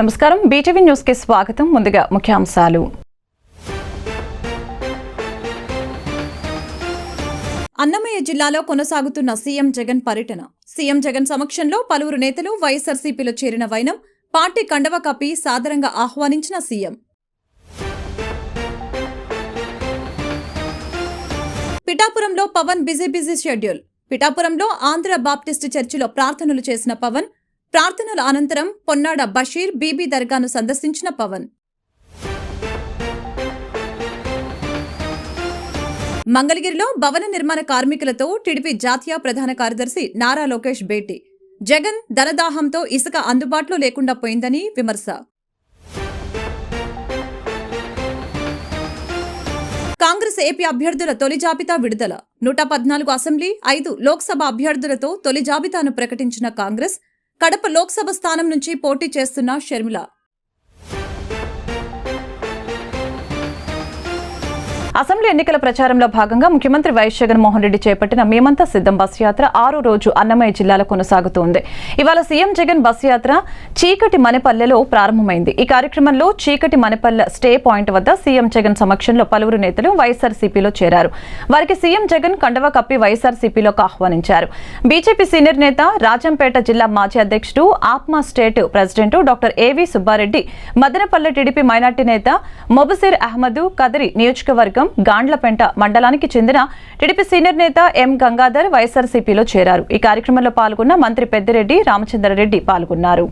నమస్కారం, BTV news కి స్వాగతం. ముందుగా ముఖ్యాంశాలు. అన్నమయ్య జిల్లాలో కొనసాగుతున్న సీఎం జగన్ పర్యటన. సీఎం జగన్ సమక్షంలో పలువురు నేతలు వైఎస్ఆర్సీపీలో చేరిన వైనం పార్టీ కండవ కప్పి సాదరంగా ఆహ్వానించిన సీఎం. పిఠాపురంలో పవన్ బిజీ షెడ్యూల్. పిఠాపురంలో ఆంధ్ర బాప్టిస్టు చర్చిలో ప్రార్థనలు చేసిన పవన్. ప్రార్థనల అనంతరం పొన్నాడ బషీర్ బీబీ దర్గాను సందర్శించిన పవన్. మంగళగిరిలో భవన నిర్మాణ కార్మికులతో టీడీపీ జాతీయ ప్రధాన కార్యదర్శి నారా లోకేష్ భేటీ. జగన్ ధనదాహంతో ఇసుక అందుబాటులో లేకుండా పోయిందని విమర్శ. కాంగ్రెస్ ఏపీ అభ్యర్థుల తొలి జాబితా విడుదల. 114 అసెంబ్లీ, 5 లోక్సభ అభ్యర్థులతో తొలి జాబితాను ప్రకటించిన కాంగ్రెస్. కడప లోక్సభ స్థానం నుంచి పోటీ చేస్తున్న షర్మిల. అసెంబ్లీ ఎన్నికల ప్రచారంలో భాగంగా ముఖ్యమంత్రి వైఎస్ జగన్మోహన్ రెడ్డి చేపట్టిన మేమంతా సిద్ధం బస్ యాత్ర 6వ రోజు అన్నమయ్య జిల్లాలో కొనసాగుతోంది. ఇవాళ సీఎం జగన్ బస్ యాత్ర చీకటి మణిపల్లెలో ప్రారంభమైంది. ఈ కార్యక్రమంలో చీకటి మణిపల్లె స్టే పాయింట్ వద్ద సీఎం జగన్ సమక్షంలో పలువురు నేతలు వైఎస్ఆర్సీపీలో చేరారు. వారికి సీఎం జగన్ కండవ కప్పి వైఎస్ఆర్సీపీలోకి ఆహ్వానించారు. బీజేపీ సీనియర్ నేత, రాజంపేట జిల్లా మాజీ అధ్యక్షుడు, ఆప్మా స్టేట్ ప్రెసిడెంట్ డాక్టర్ ఏవి సుబ్బారెడ్డి, మదనపల్లె టీడీపీ మైనార్టీ నేత మొబసిర్ అహ్మద్, కదిరి నియోజకవర్గం గాండ్లపెంట మండలానికి చెందిన టీడీపీ సీనియర్ నేత ఎం గంగాధర్ వైఎస్ఆర్సీపీలో చేరారు. ఈ కార్యక్రమంలో పాల్గొన్న మంత్రి పెద్దిరెడ్డి రామచంద్రారెడ్డి పాల్గొన్నారు.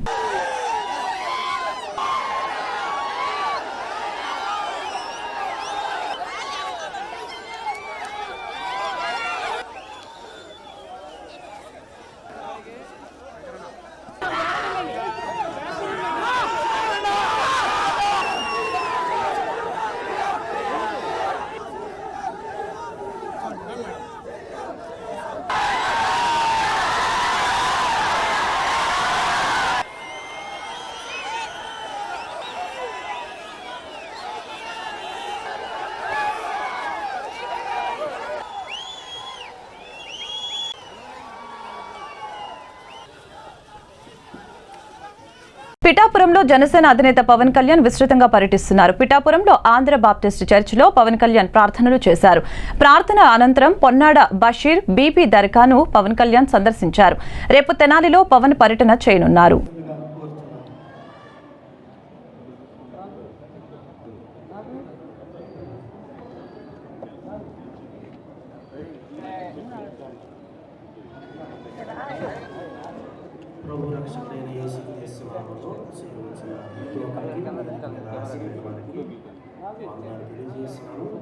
పిఠాపురంలో జనసేన అధినేత పవన్ కళ్యాణ్ విస్తృతంగా పర్యటిస్తున్నారు. పిఠాపురంలో ఆంధ్ర బాప్టిస్ట్ చర్చిలో పవన్ కళ్యాణ్ ప్రార్థనలు చేశారు. ప్రార్థన అనంతరం పొన్నాడ బషీర్ బీబీ దర్గాను పవన్ కళ్యాణ్ సందర్శించారు. రేపు తెనాలిలో పవన్ పర్యటన చేయనున్నారు.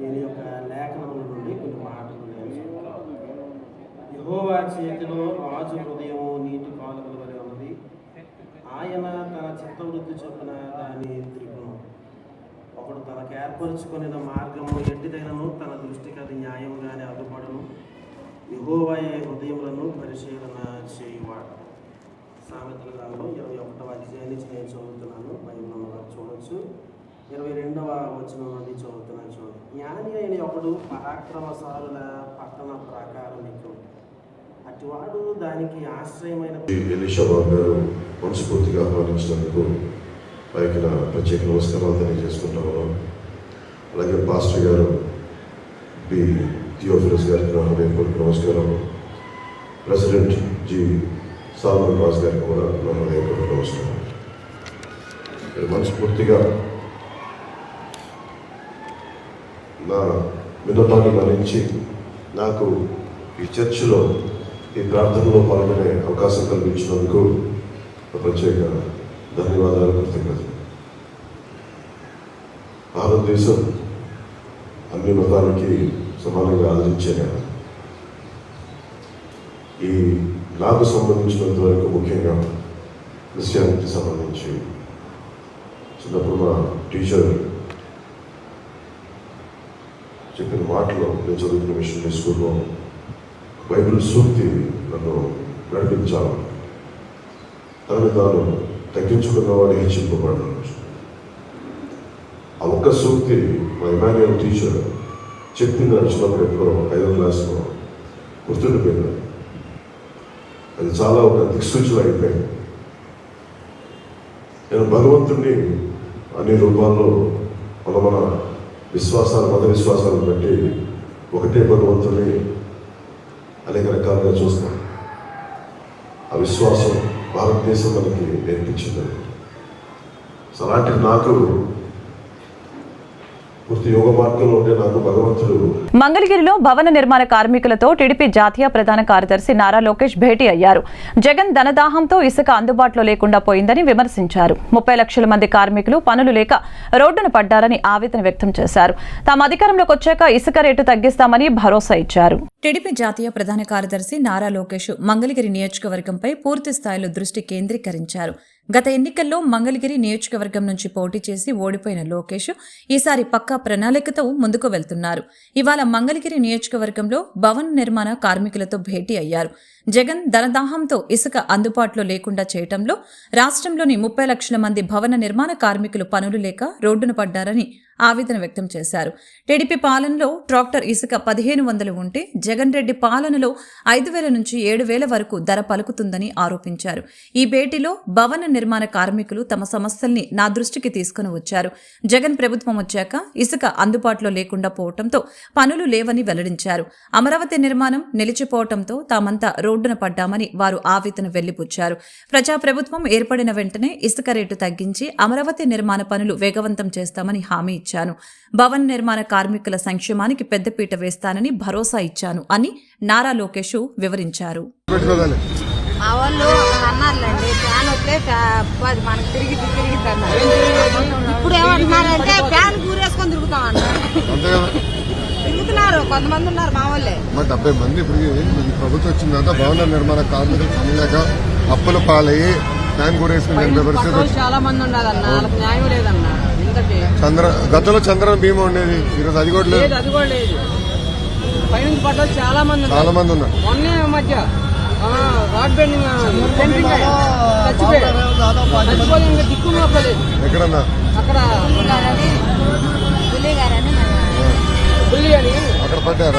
దీని యొక్క లేఖనముల నుండి కొన్ని మాటలు నేర్చుకుంటాను. యెహోవా చేతిలో రాజు హృదయము నీటి కాలువల వలె ఉన్నది. ఆయన తన చిత్తవృత్తి చొప్పున దాన్ని త్రిపును. ఒకడు తనకు ఏర్పరచుకునే మార్గము ఎట్టిదైనను తన దృష్టికి అది న్యాయంగానే అడ్డుపడను. యెహోవాయే హృదయములను పరిశీలన చేయువాడు. సామెతల గ్రంథం 21వ అధ్యాయం నుంచి నేను చదువుతున్నాను. బైబిల్లో చూడవచ్చు. 22వ వచనం నుండి చదువుతున్నాను. చూడండి. జ్ఞాని అయిన ఒకడు పరాక్రమశాలుల పట్టణ ప్రాకారమికు, అటువాడు దానికి ఆశ్రయమైన. ఎలీషా బాబు గారు మనస్ఫూర్తిగా ఆహ్వానించినందుకు పైకి ప్రత్యేక నమస్కారాలు తెలియజేసుకుంటాము. అలాగే పాస్టర్ గారు బి థియోఫిలస్ గారికి నా హృదయపూర్వక నమస్కారం. ప్రెసిడెంట్ జి సాల్మన్ రాజు గారికి కూడా నా హృదయపూర్వక నమస్కారం. మనస్ఫూర్తిగా నా విన్నపాన్ని మన్నించి నాకు ఈ చర్చిలో ఈ ప్రార్థనలో పాల్గొనే అవకాశం కల్పించినందుకు ప్రత్యేక ధన్యవాదాలు, కృతజ్ఞతలు. భారతదేశం అన్ని మతాలకి సమానంగా ఆదరించే ఈ నాకు సంబంధించినంత వరకు ముఖ్యంగా క్రిస్టియానిటీకి సంబంధించి చిన్నప్పుడు మా టీచర్ చెప్పిన మాటలో నేను చదువుకున్న మిషనరీ స్కూల్లో బైబిల్ సూక్తి నన్ను నడిపించాలి. తనని తాను తగ్గించుకున్నవాడు హెచ్చింపబడ్డాడు. ఆ ఒక్క సూక్తి మా ఇమాన్యుయల్ టీచర్ చెప్పింది నడిచినప్పుడు ఎప్పుడో 5వ క్లాస్లో గుర్తుండిపోయింది. అది చాలా ఒక దిక్సూచన అయిపోయింది. నేను భగవంతుడిని అన్ని రూపాల్లో మన విశ్వాసాలు, మత విశ్వాసాలను బట్టి ఒకటే భగవంతుడిని అనేక రకాలుగా చూస్తాం. ఆ విశ్వాసం భారతదేశం మనకి నేర్పించింది. అలాంటి నాకు పూర్తి యోగ మార్గంలో ఉండే నాకు భగవంతుడు. మంగళగిరిలో భవన నిర్మాణ కార్మికులతో టీడీపీ జాతీయ ప్రధాన కార్యదర్శి నారా లోకేష్ భేటీ అయ్యారు. జగన్ ధనదాహంతో ఇసుక అందుబాటులో లేకుండా పోయిందని విమర్శించారు. 30 లక్షల మంది కార్మికులు పనులు లేక రోడ్డున పడ్డారని ఆవేదన వ్యక్తం చేశారు. తాము అధికారంలోకి వచ్చాక ఇసుక రేటు తగ్గిస్తామని భరోసా ఇచ్చారు. టీడీపీ జాతీయ ప్రధాన కార్యదర్శి నారా లోకేష్ మంగళగిరి నియోజకవర్గంపై పూర్తి స్థాయిలో దృష్టి కేంద్రీకరించారు. గత ఎన్నికల్లో మంగళగిరి నియోజకవర్గం నుంచి పోటీ చేసి ఓడిపోయిన లోకేష్ ఈసారి పక్కా ప్రణాళికతో ముందుకు వెళ్తున్నారు. ఇవాళ మంగళగిరి నియోజకవర్గంలో భవన నిర్మాణ కార్మికులతో భేటీ అయ్యారు. జగన్ ధనదాహంతో ఇసుక అందుబాటులో లేకుండా చేయటంలో రాష్ట్రంలోని 30 లక్షల మంది భవన నిర్మాణ కార్మికులు పనులు లేక రోడ్డున పడ్డారని ఆవేదన వ్యక్తం చేశారు. టీడీపీ పాలనలో ట్రాక్టర్ ఇసుక 1500 ఉంటే జగన్ రెడ్డి పాలనలో 5000 నుంచి 7000 వరకు ధర పలుకుతుందని ఆరోపించారు. ఈ భేటీలో భవన నిర్మాణ కార్మికులు తమ సమస్యల్ని నా దృష్టికి తీసుకుని వచ్చారు. జగన్ ప్రభుత్వం వచ్చాక ఇసుక అందుబాటులో లేకుండా పోవడంతో పనులు లేవని వెల్లడించారు. అమరావతి నిర్మాణం నిలిచిపోవడంతో తామంతా రోడ్డున పడ్డామని వారు ఆవేదన వెళ్లిపుచ్చారు. ప్రజాప్రభుత్వం ఏర్పడిన వెంటనే ఇసుక రేటు తగ్గించి అమరావతి నిర్మాణ పనులు వేగవంతం చేస్తామని హామీ ఇచ్చాను. భవన నిర్మాణ కార్మికుల సంక్షేమానికి పెద్దపీట వేస్తానని భరోసా ఇచ్చాను అని నారా లోకేష్ వివరించారు. మా వాళ్ళు అన్నారులేండి, ఫ్యాన్ వస్తే మనకి తిరిగి ఇప్పుడు ఏమంటున్నారంటే ఫ్యాన్ కూరేసుకొని తిరుగుతున్నారు కొంతమంది ఉన్నారు మా వాళ్ళే. 70 మంది ఇప్పుడు ఈ ప్రభుత్వం వచ్చిందంతా భవన నిర్మాణ కార్మికులు పనిలేక అప్పుల పాలయ్యి ఫ్యాన్ కూరేసుకుని చాలా మంది ఉండాలన్న, వాళ్ళకి న్యాయం లేదన్నా. గతంలో చంద్ర బీమా ఉండేది, ఈరోజు అది కూడా లేదు. అది కూడా లేదు. పైనుంచి పడ్డలు చాలా మంది ఉన్నారు. మొన్నే మధ్య రాడ్ బెండింగ్ చచ్చిపోయి దిక్కు మొక్కలేదు. ఎక్కడన్నా అక్కడ బుల్లి అని అక్కడ పడ్డారు,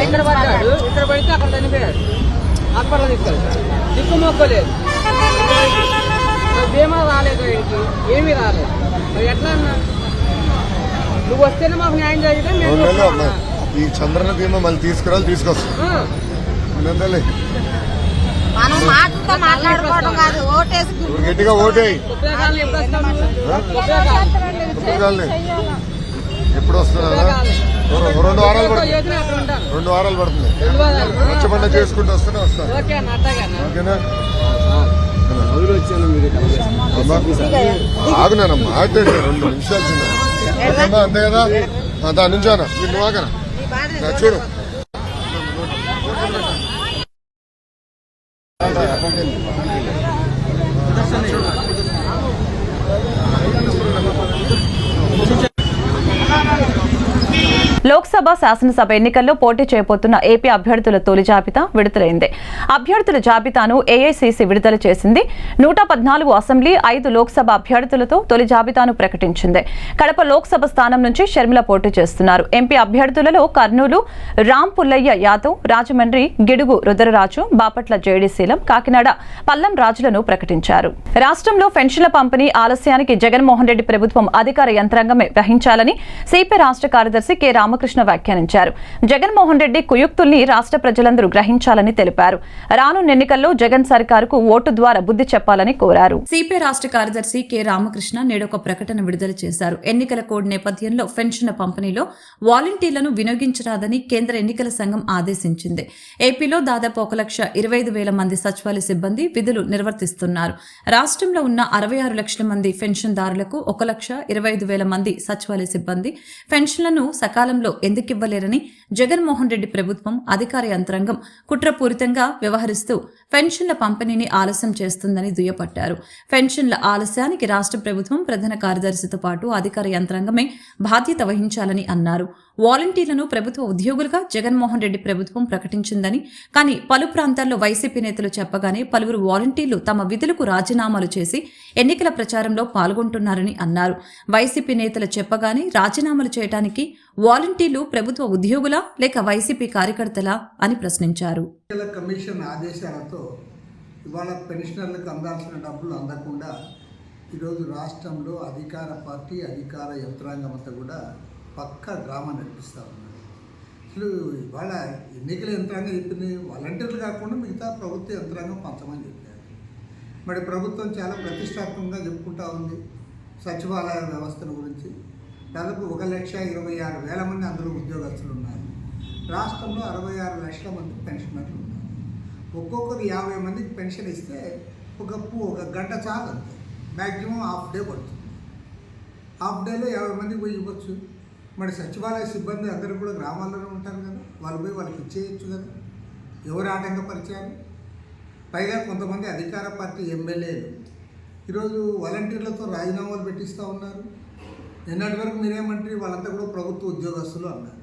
ఇక్కడ పడ్డాడు. ఇక్కడ పడితే అక్కడ చనిపోయాడు. హాస్పిటల్ తీసుకెళ్తాడు. దిక్కు మొక్కలేదు. బీమా రాలేదు, ఏమీ రాలేదు. మరి ఎట్లా అన్నా? నువ్వు వస్తేనే మాకు న్యాయం జరిగితే ఈ చంద్రన బీమా మళ్ళీ తీసుకొస్తాం. గట్టిగా ఓటేయి. ఎప్పుడు వస్తున్నా? 2 వారాలు పడుతుంది. వచ్చబండ చేసుకుంటూ వస్తాను. ఓకేనా? ఆగునా మాట్లాడి 2 నిమిషాలు చిన్న అంతే కదా. దాని నుంచి అన్న నువ్వు ఆగనా చూడు. లోక్సభ శాసనసభ ఎన్నికల్లో పోటీ చేయబోతున్న ఏపీ అభ్యర్థుల తొలి జాబితా విడుదలైంది. అభ్యర్థుల జాబితాను ఏఐసీసీ విడుదల చేసింది. 114 అసెంబ్లీ, 5 లోక్సభ అభ్యర్థులతో తొలి జాబితాను ప్రకటించింది. కడప లోక్సభ స్థానం నుంచి షర్మిల పోటీ చేస్తున్నారు. ఎంపీ అభ్యర్థులలో కర్నూలు రామ్ పుల్లయ్య యాదవ్, రాజమండ్రి గిడుగు రుద్రరాజు, బాపట్ల జేడీశీలం, కాకినాడ పల్లం రాజులను ప్రకటించారు. రాష్ట్రంలో పెన్షన్ల పంపిణీ ఆలస్యానికి జగన్మోహన్ రెడ్డి ప్రభుత్వం అధికార యంత్రాంగమే వహించాలని సిపి రాష్ట్ర కార్యదర్శి కె రామకృష్ణ వ్యాఖ్యానించారు. జగన్మోహన్ రెడ్డి కుయుక్తుల్ని రాష్ట్ర ప్రజలందరూ గ్రహించాలని తెలిపారు. రానున్న ఎన్నికల్లో జగన్ సర్కారుకు ఓటు ద్వారా బుద్ధి చెప్పాలని కోరారు. సిపిఐ రాష్ట్ర కార్యదర్శి కె రామకృష్ణ నేడొక ప్రకటన విడుదల చేశారు. ఎన్నికల కోడ్ నేపథ్యంలో పెన్షన్ల పంపిణీలో వాలంటీర్లను వినియోగించరాదని కేంద్ర ఎన్నికల సంఘం ఆదేశించింది. ఏపీలో దాదాపు 1,25,000 మంది సచివాలయ సిబ్బంది విధులు నిర్వర్తిస్తున్నారు. రాష్ట్రంలో ఉన్న 66 లక్షల మంది పెన్షన్దారులకు 1,25,000 మంది సచివాలయ సిబ్బంది పెన్షన్లను సకాలంలో ఎందుకివ్వలేరని జగన్మోహన్ రెడ్డి ప్రభుత్వం అధికార యంత్రాంగం కుట్రపూరితంగా వ్యవహరిస్తూ పెన్షన్ల పంపిణీని ఆలస్యం చేస్తుందని దుయ్యబట్టారు. పెన్షన్ల ఆలస్యానికి రాష్ట్ర ప్రభుత్వం ప్రధాన కార్యదర్శితో పాటు అధికార యంత్రాంగమే బాధ్యత వహించాలని అన్నారు. వాలంటీర్లను ప్రభుత్వ ఉద్యోగులుగా జగన్మోహన్ రెడ్డి ప్రభుత్వం ప్రకటించిందని, కానీ పలు ప్రాంతాల్లో వైసీపీ నేతలు చెప్పగానే పలువురు వాలంటీర్లు తమ విధులకు రాజీనామాలు చేసి ఎన్నికల ప్రచారంలో పాల్గొంటున్నారని అన్నారు. వైసీపీ నేతలు చెప్పగానే రాజీనామాలు చేయడానికి వాలంటీర్లు ప్రభుత్వ ఉద్యోగులా లేక వైసీపీ కార్యకర్తలా అని ప్రశ్నించారు. కమిషన్ ఆదేశాలతో ఇవాళ పెన్షనర్లకు అందాల్సిన డబ్బులు అందకుండా ఈరోజు రాష్ట్రంలో అధికార పార్టీ అధికార యంత్రాంగం అంతా కూడా పక్కా డ్రామా నడిపిస్తూ ఉన్నారు. అసలు ఇవాళ ఎన్నికల యంత్రాంగం చెప్పింది వాలంటీర్లు కాకుండా మిగతా ప్రభుత్వ యంత్రాంగం పంచమని చెప్పారు. మరి ప్రభుత్వం చాలా ప్రతిష్టాత్మకంగా చెప్పుకుంటా ఉంది సచివాలయ వ్యవస్థల గురించి. దాదాపు 1,26,000 మంది అందులో ఉద్యోగస్తులు ఉన్నారు. రాష్ట్రంలో 66 లక్షల మంది పెన్షనర్లు ఉన్నారు. ఒక్కొక్కరు 50 మందికి పెన్షన్ ఇస్తే ఒక గంట చాలు, అంతే. మ్యాక్సిమం హాఫ్ డే పడుతుంది. హాఫ్ డేలో 50 మందికి పోయి ఇవ్వచ్చు. మరి సచివాలయ సిబ్బంది అందరూ కూడా గ్రామాల్లోనే ఉంటారు కదా, వాళ్ళు పోయి వాళ్ళకి ఇచ్చేయచ్చు కదా. ఎవరు ఆటంకపరిచారు? పైగా కొంతమంది అధికార పార్టీ ఎమ్మెల్యేలు ఈరోజు వాలంటీర్లతో రాజీనామాలు పెట్టిస్తూ ఉన్నారు. నిన్నటి వరకు మీరేమంటారు, వాళ్ళంతా కూడా ప్రభుత్వ ఉద్యోగస్తులు అన్నారు.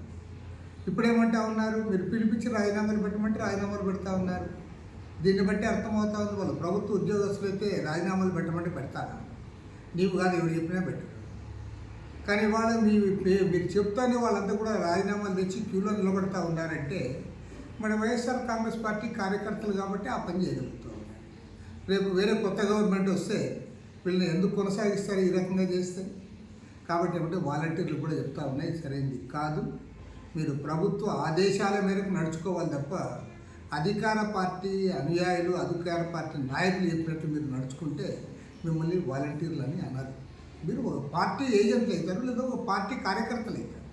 ఇప్పుడేమంటా ఉన్నారు, మీరు పిలిపించి రాజీనామాలు పెట్టమంటే రాజీనామాలు పెడతా ఉన్నారు. దీన్ని బట్టి అర్థమవుతా ఉంది వాళ్ళు ప్రభుత్వ ఉద్యోగస్తులు అయితే రాజీనామాలు పెట్టమంటే పెడతారా? నీవు కాదు, ఎవరు చెప్పినా పెట్టరు. కానీ ఇవాళ మీరు చెప్తానే వాళ్ళంతా కూడా రాజీనామాలు తెచ్చి క్యూలో నిలబడతా ఉన్నారంటే మన వైఎస్ఆర్ కాంగ్రెస్ పార్టీ కార్యకర్తలు కాబట్టి ఆ పని చేయగలుగుతూ ఉన్నారు. రేపు వేరే కొత్త గవర్నమెంట్ వస్తే వీళ్ళని ఎందుకు కొనసాగిస్తారు ఈ రకంగా చేస్తే? కాబట్టి ఏమంటే వాలంటీర్లు కూడా చెప్తా ఉన్నాయి, సరైనది కాదు. మీరు ప్రభుత్వ ఆదేశాల మేరకు నడుచుకోవాలి తప్ప అధికార పార్టీ అనుయాయులు అధికార పార్టీ నాయకులు చెప్పినట్టు మీరు నడుచుకుంటే మిమ్మల్ని వాలంటీర్లు అని అన్నారు. మీరు ఒక పార్టీ ఏజెంట్లు అవుతారు, లేదా ఒక పార్టీ కార్యకర్తలు అవుతారు.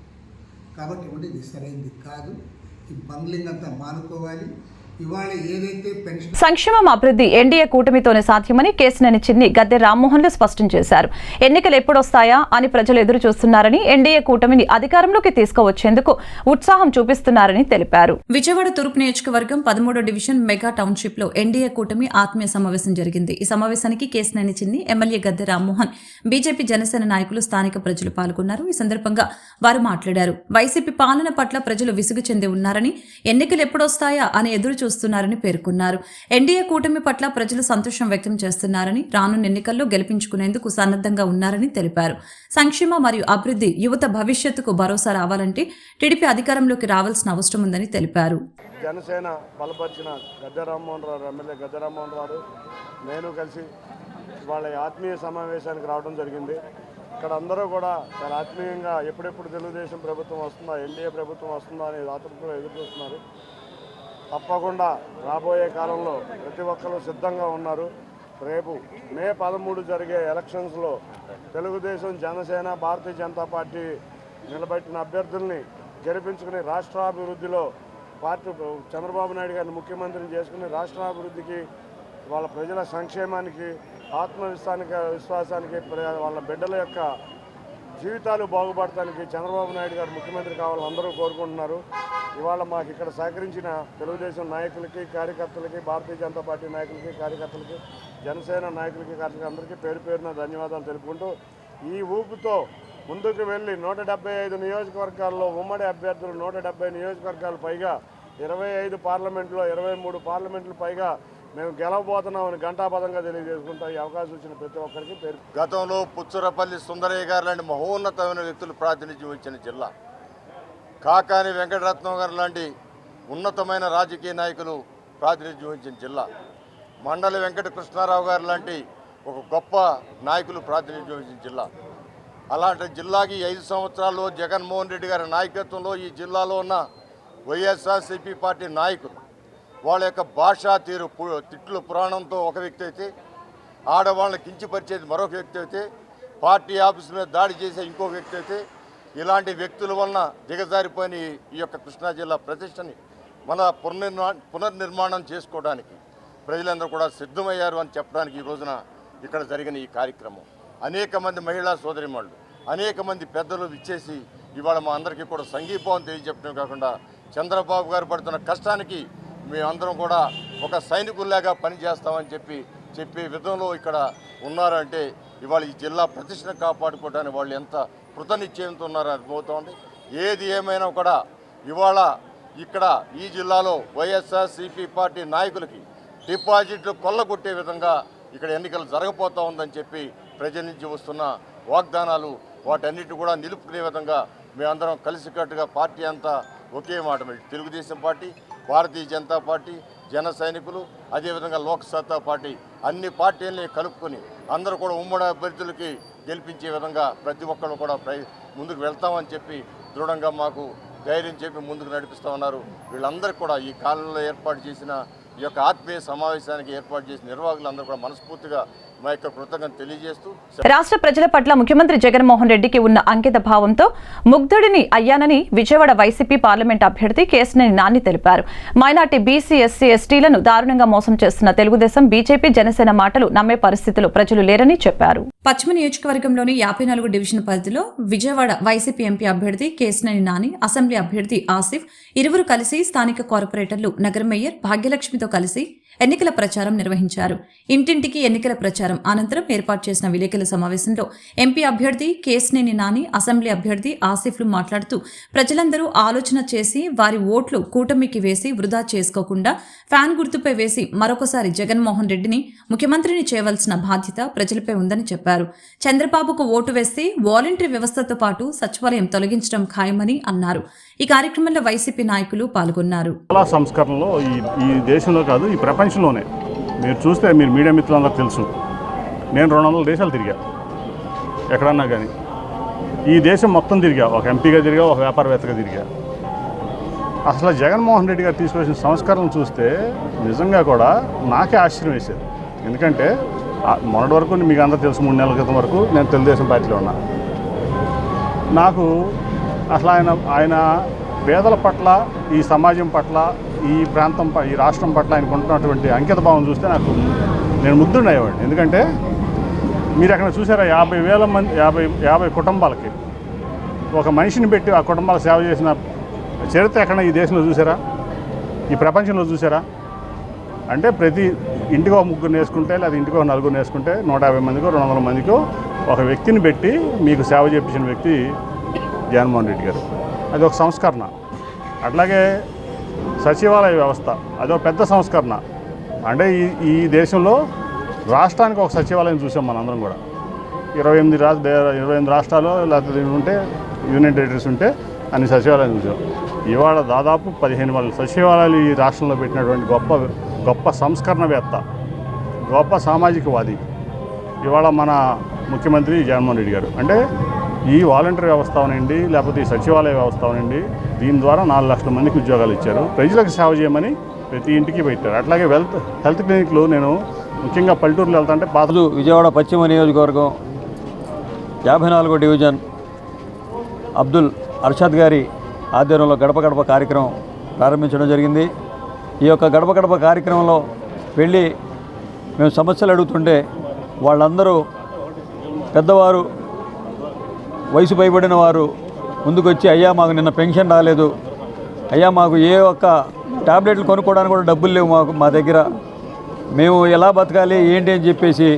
కాబట్టి ఏమంటే ఇది సరైనది కాదు. ఈ బంగ్లింగ్ అంతా మానుకోవాలి. ఇవాళ ఏదైతే పెన్షన్ సంక్షేమం అభివృద్ధి ఎన్డీఏ కూటమితోనే సాధ్యమని కేశినేని చిన్ని గద్దె రామ్మోహన్లు స్పష్టం చేశారు. ఎన్నికలు ఎప్పుడొస్తాయా అని ప్రజలు ఎదురు చూస్తున్నారని, ఎన్డీఏ కూటమిని అధికారంలోకి తీసుకువచ్చేందుకు ఉత్సాహం చూపిస్తున్నారని తెలిపారు. విజయవాడ తూర్పు నియోజకవర్గం 13వ డివిజన్ మెగా టౌన్షిప్ లో ఎన్డీఏ కూటమి ఆత్మీయ సమావేశం జరిగింది. ఈ సమావేశానికి కేశినేని చిన్ని, ఎమ్మెల్యే గద్దె రామ్మోహన్, బీజేపీ జనసేన నాయకులు, స్థానిక ప్రజలు పాల్గొన్నారు. ఈ సందర్భంగా వారు మాట్లాడారు. వైసీపీ పాలన పట్ల ప్రజలు విసుగు చెంది ఉన్నారని, ఎన్నికలు ఎప్పుడొస్తాయా అని ఎదురు చూస్తున్నారని పేర్కొన్నారు. ఎన్డీఏ కూటమి పట్ల ప్రజలు సంతోషం వ్యక్తం చేస్తున్నారని, రానున్న ఎన్నికల్లో గెలిపించుకునేందుకు సన్నద్ధంగా ఉన్నారని తెలిపారు. సంక్షేమ మరియు అభివృద్ధి యువత భవిష్యత్తుకు భరోసా రావాలంటే టీడీపీ అధికారంలోకి రావాల్సిన అవసరం ఉందని తెలిపారు. జనసేన బలపరిచిన గద్దె రామ్మోహన్ రావు, ఎమ్మెల్యే గద్దె రామ్మోహన్ రావు, నేను కలిసి వాళ్ళ ఆత్మీయ సమావేశానికి రావడం జరిగింది. ఇక్కడ అందరూ కూడా చాలా ఆత్మీయంగా ఎప్పుడెప్పుడు తెలుగుదేశం ప్రభుత్వం వస్తుందా, ఎన్డీఏ ప్రభుత్వం వస్తుందా అనే ఆతృతతో ఎదురు చూస్తున్నారు. తప్పకుండా రాబోయే కాలంలో ప్రతి ఒక్కరూ సిద్ధంగా ఉన్నారు. రేపు మే 13 జరిగే ఎలక్షన్స్లో తెలుగుదేశం, జనసేన, భారతీయ జనతా పార్టీ నిలబెట్టిన అభ్యర్థుల్ని గెలిపించుకుని రాష్ట్రాభివృద్ధిలో పార్టీ చంద్రబాబు నాయుడు గారిని ముఖ్యమంత్రిని చేసుకుని రాష్ట్రాభివృద్ధికి, వాళ్ళ ప్రజల సంక్షేమానికి, విశ్వాసానికి, వాళ్ళ బిడ్డల యొక్క జీవితాలు బాగుపడటానికి చంద్రబాబు నాయుడు గారు ముఖ్యమంత్రి కావాలని అందరూ కోరుకుంటున్నారు. ఇవాళ మాకు ఇక్కడ సహకరించిన తెలుగుదేశం నాయకులకి, కార్యకర్తలకి, భారతీయ జనతా పార్టీ నాయకులకి, కార్యకర్తలకి, జనసేన నాయకులకి, అందరికీ పేరు పేరున ధన్యవాదాలు తెలుపుకుంటూ ఈ ఊపుతో ముందుకు వెళ్ళి 175 నియోజకవర్గాల్లో ఉమ్మడి అభ్యర్థులు 170 నియోజకవర్గాలు పైగా 25 పార్లమెంట్లో 23 పార్లమెంట్లు పైగా మేము గెలవబోతున్నామని ఘంటాపథంగా తెలియజేసుకుంటాం. ఈ అవకాశం ఇచ్చిన ప్రతి ఒక్కరికి పేరు. గతంలో పుచ్చరపల్లి సుందరయ్య గారు లాంటి మహోన్నతమైన వ్యక్తులు ప్రాతినిధ్యం ఇచ్చిన జిల్లా, కాకాని వెంకటరత్నం గారు లాంటి ఉన్నతమైన రాజకీయ నాయకులు ప్రాతినిధ్యం వహించిన జిల్లా, మండలి వెంకట కృష్ణారావు గారు లాంటి ఒక గొప్ప నాయకులు ప్రాతినిధ్యం వహించిన జిల్లా. అలాంటి జిల్లాకి 5 సంవత్సరాల్లో జగన్మోహన్ రెడ్డి గారి నాయకత్వంలో ఈ జిల్లాలో ఉన్న వైఎస్ఆర్సీపీ పార్టీ నాయకులు వాళ్ళ యొక్క భాషా తీరు, తిట్లు పురాణంతో ఒక వ్యక్తి అయితే, ఆడవాళ్ళని కించపరిచేది మరొక వ్యక్తి అయితే, పార్టీ ఆఫీసు మీద దాడి చేసే ఇంకొక వ్యక్తి అయితే, ఇలాంటి వ్యక్తుల వలన దిగజారిపోయిన ఈ యొక్క కృష్ణా జిల్లా ప్రతిష్టని మన పునర్నిర్మాణం చేసుకోవడానికి ప్రజలందరూ కూడా సిద్ధమయ్యారు అని చెప్పడానికి ఈ రోజున ఇక్కడ జరిగిన ఈ కార్యక్రమం. అనేక మంది మహిళా సోదరిమణులు, అనేక మంది పెద్దలు విచ్చేసి ఇవాళ మా అందరికీ కూడా సంఘీభావం తెలియజెప్పడం కాకుండా చంద్రబాబు గారు పడుతున్న కష్టానికి మేమందరం కూడా ఒక సైనికుల్లాగా పనిచేస్తామని చెప్పే విధంలో ఇక్కడ ఉన్నారంటే ఇవాళ ఈ జిల్లా ప్రతిష్టను కాపాడుకోవడానికి వాళ్ళు ఎంత కృతనిశ్చయంతో ఉన్నారని అర్థమవుతోంది. ఏది ఏమైనా కూడా ఇవాళ ఇక్కడ ఈ జిల్లాలో వైఎస్ఆర్సీపీ పార్టీ నాయకులకి డిపాజిట్లు కొల్లగొట్టే విధంగా ఇక్కడ ఎన్నికలు జరగబోతూ ఉందని చెప్పి ప్రజల నుంచి వస్తున్న వాగ్దానాలు వాటన్నిటిని కూడా నిలుపుకునే విధంగా మేమందరం కలిసికట్టుగా పార్టీ అంతా ఒకే మాట మరి తెలుగుదేశం పార్టీ, భారతీయ జనతా పార్టీ, జన సైనికులు, అదేవిధంగా లోక్ సత్తా పార్టీ అన్ని పార్టీలని కలుపుకొని అందరూ కూడా ఉమ్మడి అభ్యర్థులకి గెలిపించే విధంగా ప్రతి ఒక్కరు కూడా ముందుకు వెళ్తామని చెప్పి దృఢంగా మాకు ధైర్యం చెప్పి ముందుకు నడిపిస్తూ ఉన్నారు. వీళ్ళందరికీ కూడా ఈ కాలంలో ఏర్పాటు చేసిన ఈ యొక్క ఆత్మీయ సమావేశానికి ఏర్పాటు చేసిన నిర్వాహకులందరూ కూడా మనస్ఫూర్తిగా మా యొక్క కృతజ్ఞతలు తెలియజేస్తూ రాష్ట్ర ప్రజల పట్ల ముఖ్యమంత్రి జగన్మోహన్ రెడ్డికి ఉన్న అంకిత భావంతో ముగ్ధుడిని అయ్యానని విజయవాడ వైసీపీ పార్లమెంట్ అభ్యర్థి కేశినేని నాని తెలిపారు. మైనార్టీ, బీసీ, ఎస్సీ, ఎస్టీలను దారుణంగా మోసం చేస్తున్న తెలుగుదేశం, బీజేపీ, జనసేన మాటలు నమ్మే పరిస్థితిలో ప్రజలు లేరని చెప్పారు. పశ్చిమ నియోజకవర్గంలోని 54 డివిజన్ పరిధిలో విజయవాడ వైసీపీ ఎంపీ అభ్యర్థి కేశినేని నాని, అసెంబ్లీ అభ్యర్థి ఆసిఫ్ ఇరువురు కలిసి స్థానిక కార్పొరేటర్లు నగర మేయర్ భాగ్యలక్ష్మితో కలిసి ఎన్నికల ప్రచారం నిర్వహించారు. ఇంటింటికి ఎన్నికల ప్రచారం అనంతరం ఏర్పాటు చేసిన విలేకరుల సమావేశంలో ఎంపీ అభ్యర్థి కేశినేని నాని, అసెంబ్లీ అభ్యర్థి ఆసిఫ్లు మాట్లాడుతూ ప్రజలందరూ ఆలోచన చేసి వారి ఓట్లు కూటమికి వేసి వృధా చేసుకోకుండా ఫ్యాన్ గుర్తుపై వేసి మరొకసారి జగన్మోహన్ రెడ్డిని ముఖ్యమంత్రిని చేయవలసిన బాధ్యత ప్రజలపై ఉందని చెప్పారు. చంద్రబాబుకు ఓటు వేస్తే వాలంటరీ వ్యవస్థతో పాటు సచివాలయం తొలగించడం ఖాయమని అన్నారు. ఈ కార్యక్రమంలో వైసీపీ నాయకులు పాల్గొన్నారు. చాలా సంస్కరణలో ఈ దేశంలో కాదు, ఈ ప్రపంచంలోనే మీరు చూస్తే, మీరు మీడియా మిత్రులందరూ తెలుసు, నేను 200 దేశాలు తిరిగా. ఎక్కడన్నా కానీ ఈ దేశం మొత్తం తిరిగా, ఒక ఎంపీగా తిరిగా, ఒక వ్యాపారవేత్తగా తిరిగా. అసలు జగన్మోహన్ రెడ్డి గారు తీసుకొచ్చిన సంస్కరణలు చూస్తే నిజంగా కూడా నాకే ఆశ్చర్యం వేసేది. ఎందుకంటే మొన్నటి వరకు మీకు అందరూ తెలుసు, 3 నెలల క్రితం వరకు నేను తెలుగుదేశం పార్టీలో ఉన్నా. నాకు అసలు ఆయన పేదల పట్ల, ఈ సమాజం పట్ల, ఈ ప్రాంతం, ఈ రాష్ట్రం పట్ల ఆయనకు ఉంటున్నటువంటి అంకిత భావం చూస్తే నేను ముగ్ధుడయ్యేవాడిని. ఎందుకంటే మీరు అక్కడ చూసారా, 50,000 మంది 50 కుటుంబాలకి ఒక మనిషిని పెట్టి ఆ కుటుంబాలకు సేవ చేసిన చరిత్ర ఎక్కడ ఈ దేశంలో చూసారా, ఈ ప్రపంచంలో చూసారా? అంటే ప్రతి ఇంటికో 3 వేసుకుంటే, లేదా ఇంటికో 4 వేసుకుంటే 150 మందికో 200 మందికో ఒక వ్యక్తిని పెట్టి మీకు సేవ చేయించిన వ్యక్తి జగన్మోహన్ రెడ్డి గారు. అది ఒక సంస్కరణ. అట్లాగే సచివాలయ వ్యవస్థ, అదొక పెద్ద సంస్కరణ. అంటే ఈ దేశంలో రాష్ట్రానికి ఒక సచివాలయం చూసాం మనందరం కూడా. 28 రాష్ట్రాలు లేకపోతే ఉంటే యూనియన్ టెరిటరీస్ ఉంటే అన్ని సచివాలయం చూసాం. ఇవాళ దాదాపు 15,000 సచివాలయాలు ఈ రాష్ట్రంలో పెట్టినటువంటి గొప్ప సంస్కరణవేత్త, గొప్ప సామాజికవాది ఇవాళ మన ముఖ్యమంత్రి జగన్మోహన్ రెడ్డి గారు. అంటే ఈ వాలంటరీ వ్యవస్థ అవనండి, లేకపోతే ఈ సచివాలయ వ్యవస్థ అవనండి, దీని ద్వారా 4 లక్షల మందికి ఉద్యోగాలు ఇచ్చారు. ప్రజలకు సేవ చేయమని ప్రతి ఇంటికి పెట్టారు. అట్లాగే హెల్త్ క్లినిక్లు, నేను ముఖ్యంగా పల్లెటూరులో వెళ్తుంటే విజయవాడ పశ్చిమ నియోజకవర్గం 54 డివిజన్ అబ్దుల్ అర్షద్ గారి ఆధ్వర్యంలో గడప గడప కార్యక్రమం ప్రారంభించడం జరిగింది. ఈ యొక్క గడప గడప కార్యక్రమంలో వెళ్ళి మేము సమస్యలు అడుగుతుంటే వాళ్ళందరూ పెద్దవారు, వయసు పైబడిన వారు ముందుకొచ్చి, అయ్యా మాకు నిన్న పెన్షన్ రాలేదు, అయ్యా మాకు ఏ ఒక్క టాబ్లెట్లు కొనుక్కోవడానికి కూడా డబ్బులు లేవు మా దగ్గర, మేము ఎలా బతకాలి ఏంటి అని చెప్పేసి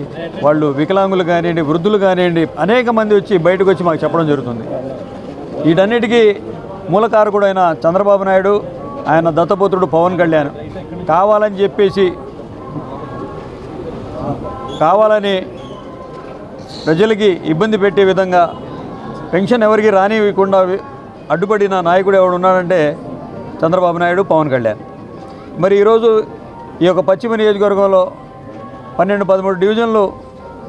వాళ్ళు వికలాంగులు కానివ్వండి, వృద్ధులు కానివ్వండి అనేక మంది వచ్చి బయటకు వచ్చి మాకు చెప్పడం జరుగుతుంది. వీటన్నిటికీ మూలకారకుడైన చంద్రబాబు నాయుడు, ఆయన దత్తపుత్రుడు పవన్ కళ్యాణ్ కావాలని చెప్పేసి ప్రజలకి ఇబ్బంది పెట్టే విధంగా పెన్షన్ ఎవరికి రానివ్వకుండా అడ్డుపడిన నాయకుడు ఎవడు ఉన్నాడంటే చంద్రబాబు నాయుడు, పవన్ కళ్యాణ్. మరి ఈరోజు ఈ యొక్క పశ్చిమ నియోజకవర్గంలో 12-13 డివిజన్లు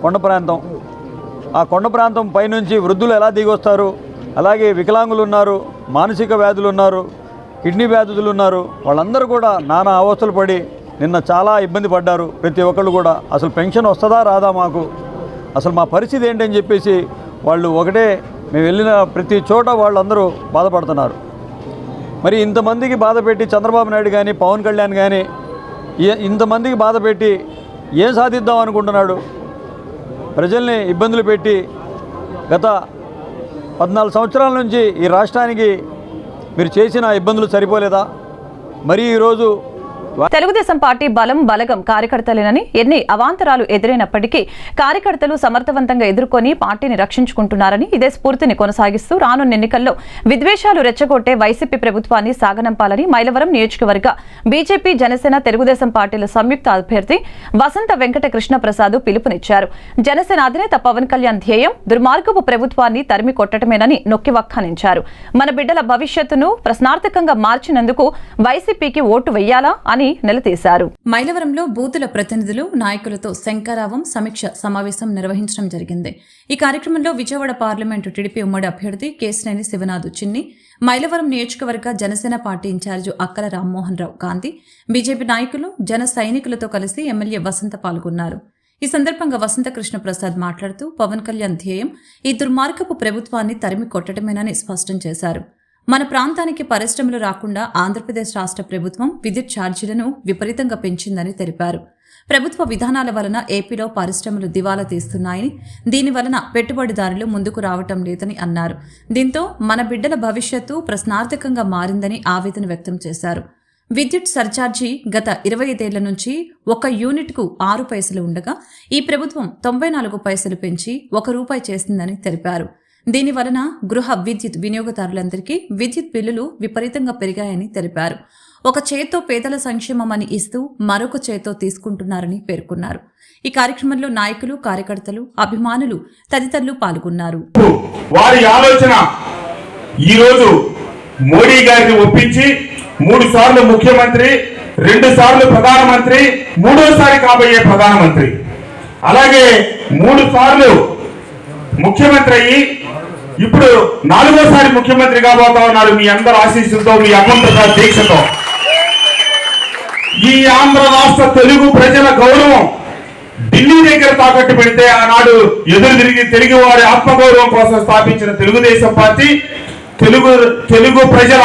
కొండ ప్రాంతం. ఆ కొండ ప్రాంతం పైనుంచి వృద్ధులు ఎలా దిగొస్తారు, అలాగే వికలాంగులు ఉన్నారు, మానసిక వ్యాధులు ఉన్నారు, కిడ్నీ వ్యాధులు ఉన్నారు. వాళ్ళందరూ కూడా నానా అవస్థలు పడి నిన్న చాలా ఇబ్బంది పడ్డారు. ప్రతి ఒక్కళ్ళు కూడా అసలు పెన్షన్ వస్తుందా రాదా, మాకు అసలు మా పరిస్థితి ఏంటని చెప్పేసి వాళ్ళు ఒకటే, మేము వెళ్ళిన ప్రతి చోట వాళ్ళందరూ బాధపడుతున్నారు. మరి ఇంతమందికి బాధ పెట్టి చంద్రబాబు నాయుడు కానీ, పవన్ కళ్యాణ్ కానీ ఇంతమందికి బాధ పెట్టి ఏం సాధిద్దాం అనుకుంటున్నాడు? ప్రజల్ని ఇబ్బందులు పెట్టి గత 14 సంవత్సరాల నుంచి ఈ రాష్ట్రానికి మీరు చేసిన ఇబ్బందులు సరిపోలేదా? మరి ఈరోజు తెలుగుదేశం పార్టీ బలం బలగం కార్యకర్తలేనని ఎన్ని అవాంతరాలు ఎదురైనప్పటికీ కార్యకర్తలు సమర్థవంతంగా ఎదుర్కొని పార్టీని రక్షించుకుంటున్నారని ఇదే స్ఫూర్తిని కొనసాగిస్తూ రానున్న ఎన్నికల్లో విద్వేషాలు రెచ్చగొట్టే వైసీపీ ప్రభుత్వాన్ని సాగనంపాలని మైలవరం నియోజకవర్గ బీజేపీ జనసేన తెలుగుదేశం పార్టీల సంయుక్త అభ్యర్థి వసంత వెంకట కృష్ణ ప్రసాద్ పిలుపునిచ్చారు. జనసేన అధినేత పవన్ కళ్యాణ్ ధ్యేయం దుర్మార్గపు ప్రభుత్వాన్ని తరిమి కొట్టడమేనని నొక్కి వక్కానించారు. మన బిడ్డల భవిష్యత్తును ప్రశ్నార్థకంగా మార్చినందుకు వైసీపీకి ఓటు వెయ్యాలా అని నిలదీశారు. మైలవరంలో బూతుల ప్రతినిధులు నాయకులతో శంకరావం సమీక్ష సమావేశం నిర్వహించడం జరిగింది. ఈ కార్యక్రమంలో విజయవాడ పార్లమెంటు టీడీపీ ఉమ్మడి అభ్యర్థి కేశినేని శివనాథ్ చిన్ని, మైలవరం నియోజకవర్గ జనసేన పార్టీ ఇన్ఛార్జి అక్కల రామ్మోహన్ రావు గాంధీ, బీజేపీ నాయకులు జన సైనికులతో కలిసి ఎమ్మెల్యే వసంత పాల్గొన్నారు. ఈ సందర్భంగా వసంత కృష్ణ ప్రసాద్ మాట్లాడుతూ పవన్ కళ్యాణ్ ధ్యేయం ఈ దుర్మార్గపు ప్రభుత్వాన్ని తరిమి కొట్టడమేనని స్పష్టం చేశారు. మన ప్రాంతానికి పరిశ్రమలు రాకుండా ఆంధ్రప్రదేశ్ రాష్ట్ర ప్రభుత్వం విద్యుత్ ఛార్జీలను విపరీతంగా పెంచిందని తెలిపారు. ప్రభుత్వ విధానాల వలన ఏపీలో పరిశ్రమలు దివాలా తీస్తున్నాయని, దీనివలన పెట్టుబడిదారులు ముందుకు రావటం లేదని అన్నారు. దీంతో మన బిడ్డల భవిష్యత్తు ప్రశ్నార్థకంగా మారిందని ఆవేదన వ్యక్తం చేశారు. విద్యుత్ సర్ఛార్జీ గత 25 ఏళ్ల నుంచి 1 యూనిట్కు 6 పైసలు ఉండగా ఈ ప్రభుత్వం 94 పైసలు పెంచి 1 రూపాయి చేసిందని తెలిపారు. దీనివలన గృహ విద్యుత్ వినియోగదారులందరికీ విద్యుత్ బిల్లులు విపరీతంగా పెరిగాయని తెలిపారు. ఒక చేత్తో పేదల సంక్షేమమని ఇస్తూ మరొక చేత్తో తీసుకుంటున్నారని పేర్కొన్నారు. ఈ కార్యక్రమంలో నాయకులు, కార్యకర్తలు, అభిమానులు తదితరులు పాల్గొన్నారు. వారి ఆలోచన ఈరోజు మోడీ గారిని ఒప్పించి 3 సార్లు ముఖ్యమంత్రి, 2 సార్లు ప్రధానమంత్రి, 3వసారి కాబోయే ప్రధానమంత్రి, అలాగే 3 సార్లు ముఖ్యమంత్రి అయ్యి ఇప్పుడు 4వసారి ముఖ్యమంత్రి కాబోతా ఉన్నారు. మీ అందరి ఆశీస్సులతో, మీ అకుంఠిత దీక్షతో ఈ ఆంధ్ర రాష్ట్ర తెలుగు ప్రజల గౌరవం ఢిల్లీ దగ్గర తాకట్టు పెడితే ఆనాడు ఎదురు తిరిగి తెలుగు వారి ఆత్మగౌరవం కోసం స్థాపించిన తెలుగుదేశం పార్టీ తెలుగు ప్రజల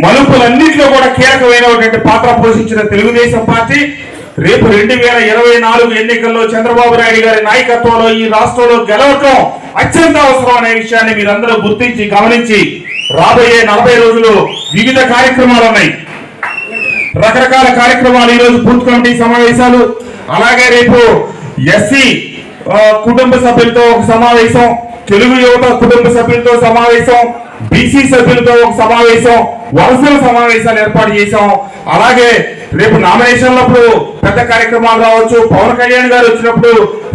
మలుపులన్నింటిలో కూడా కీలకమైనటువంటి పాత్ర పోషించిన తెలుగుదేశం పార్టీ రేపు 2024 ఎన్నికల్లో చంద్రబాబు నాయుడు గారి నాయకత్వంలో ఈ రాష్ట్రంలో గెలవటం అత్యంత అవసరం అనే విషయాన్ని మీరందరూ గుర్తించి గమనించి రాబోయే 40 రోజులు వివిధ కార్యక్రమాలు ఉన్నాయి. రకరకాల కార్యక్రమాలు, ఈరోజు బూత్ కమిటీ సమావేశాలు, అలాగే రేపు ఎస్సీ కుటుంబ సభ్యులతో ఒక సమావేశం, తెలుగు యువత కుటుంబ సభ్యులతో సమావేశం, బీసీ సభ్యులతో ఒక సమావేశం, వలసల సమావేశాలు ఏర్పాటు చేశాం. అలాగే రేపు నామినేషన్లప్పుడు పెద్ద కార్యక్రమాలు రావచ్చు, పవన్ కళ్యాణ్ గారు వచ్చినప్పుడు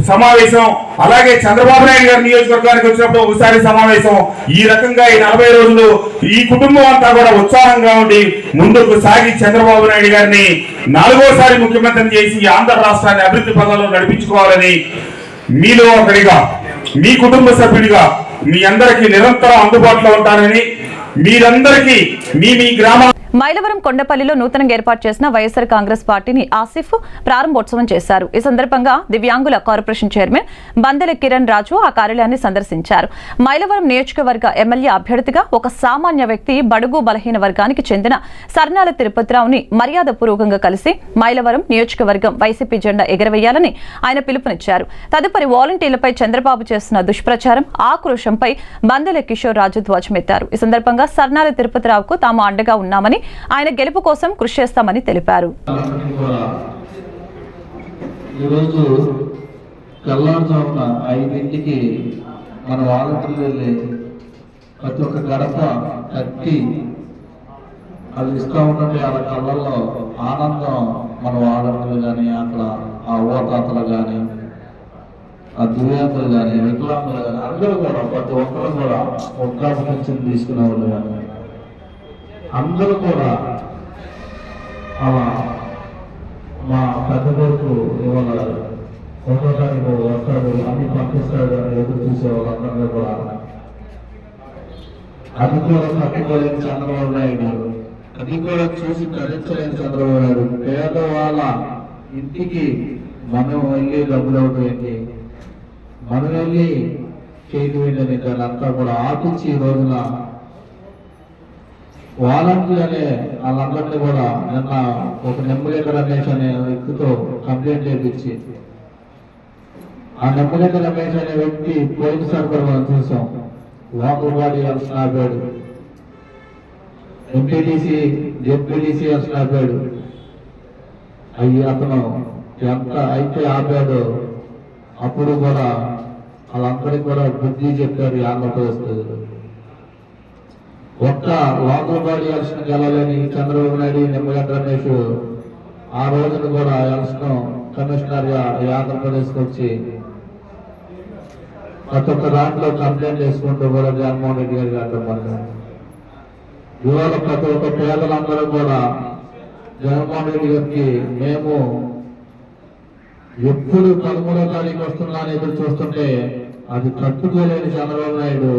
సమావేశం, అలాగే చంద్రబాబు నాయుడు గారి నియోజకవర్గానికి వచ్చినప్పుడు ఒకసారి సమావేశం. ఈ రకంగా ఈ 40 రోజులు ఈ కుటుంబం అంతా కూడా ఉత్సాహంగా ఉండి ముందుకు సాగి చంద్రబాబు నాయుడు గారిని 4వసారి ముఖ్యమంత్రిని చేసి ఆంధ్ర రాష్ట్రాన్ని అభివృద్ధి పథంలో నడిపించుకోవాలని మీలో ఒకరిగా, మీ కుటుంబ సభ్యుడిగా మీ అందరికీ నిరంతరం అందుబాటులో ఉంటానని, మీరందరికీ మీ గ్రామ మైలవరం కొండపల్లిలో నూతనంగా ఏర్పాటు చేసిన వైఎస్ఆర్ కాంగ్రెస్ పార్టీని ఆసిఫ్ ప్రారంభోత్సవం చేశారు. ఈ సందర్భంగా దివ్యాంగుల కార్పొరేషన్ చైర్మన్ బందెల కిరణ్ రాజు ఆ కార్యాలయాన్ని సందర్శించారు. మైలవరం నియోజకవర్గ ఎమ్మెల్యే అభ్యర్థిగా ఒక సామాన్య వ్యక్తి బడుగు బలహీన వర్గానికి చెందిన సర్నాల తిరుపతిరావుని మర్యాదపూర్వకంగా కలిసి మైలవరం నియోజకవర్గం వైసీపీ జెండా ఎగరవేయాలని ఆయన పిలుపునిచ్చారు. తదుపరి వాలంటీర్లపై చంద్రబాబు చేస్తున్న దుష్ప్రచారం, ఆక్రోశంపై బందెల కిషోర్ రాజు ధ్వజమెత్తారు. ఈ సందర్భంగా సర్నాల తిరుపతిరావుకు తాము అండగా ఉన్నామని, ఆయన గెలుపు కోసం కృషి చేస్తామని తెలిపారు. ఈరోజు తెల్లారుజామున 5ంటికి మన వాలంటీర్లు వెళ్ళి ప్రతి ఒక్క గడప కట్టి అది ఇస్తూ ఉంటే వాళ్ళ కళ్ళల్లో ఆనందం మన వాలంటీర్లు కానీ, అక్కడ ఆ ఓటాతలు కానీ, ఆ దివ్యాంగులు కానీ, వికలాంగులు కానీ అందరూ కూడా ప్రతి ఒక్కరు కూడా ఒక్క పెన్షన్ తీసుకునే వాళ్ళు కానీ అందరూ కూడా మా పెద్ద కొడుకు ఇవాళ ఒకటానికి వస్తాడు, అన్ని పంపిస్తాడు అని ఎదురు చూసే వాళ్ళందరినీ కూడా అది కూడా తట్టుకోలేని చంద్రబాబు నాయుడు, అది కూడా చూసి తరించలేని చంద్రబాబు నాయుడు. పేదవాళ్ళ ఇంటికి మనం వెళ్ళి డబ్బులు అవుతాయండి, మనం వెళ్ళి చేయడం ఏంటని దాన్ని అంతా కూడా ఆపించి ఈ రోజున వాలంటీర్ అనే వాళ్ళందరినీ కూడా నిన్న ఒక నెమ్మగడ్డ రమేష్ అనే వ్యక్తితో కంప్లైంట్ చేయించి ఆ నెమ్మగడ్డ రమేష్ అనే వ్యక్తి పోయినసారి కూడా మనం చూసాం, లోకల్ బాడీ అలసిన ఆపాడు, ఎంపీటీసీ జెడ్పీటీసీ అలసిన ఆపాడు, అతను ఎంత అయితే ఆపాడో అప్పుడు కూడా వాళ్ళందరికీ కూడా బుద్ధి చెప్పారు ఈ ఆంధ్రప్రదేశ్ ప్రజలు. ఒక్క లోకల్ బాడీ ఎలక్షన్ గెలవలేని చంద్రబాబు నాయుడు, నిమ్మగడ్డ రమేష్ ఆ రోజున కూడా ఎలక్షన్ కమిషనర్గా ఈ ఆంధ్రప్రదేశ్కి వచ్చి ప్రతి ఒక్క దాంట్లో కంప్లైంట్ చేసుకుంటూ కూడా జగన్మోహన్ రెడ్డి గారికి అడ్డం. ఇవాళ ప్రతి ఒక్క పేదలందరూ కూడా జగన్మోహన్ రెడ్డి గారికి మేము ఎప్పుడు 13వ తారీఖు వస్తుందా అని ఎదురు చూస్తుంటే అది తట్టుకోలేని చంద్రబాబు నాయుడు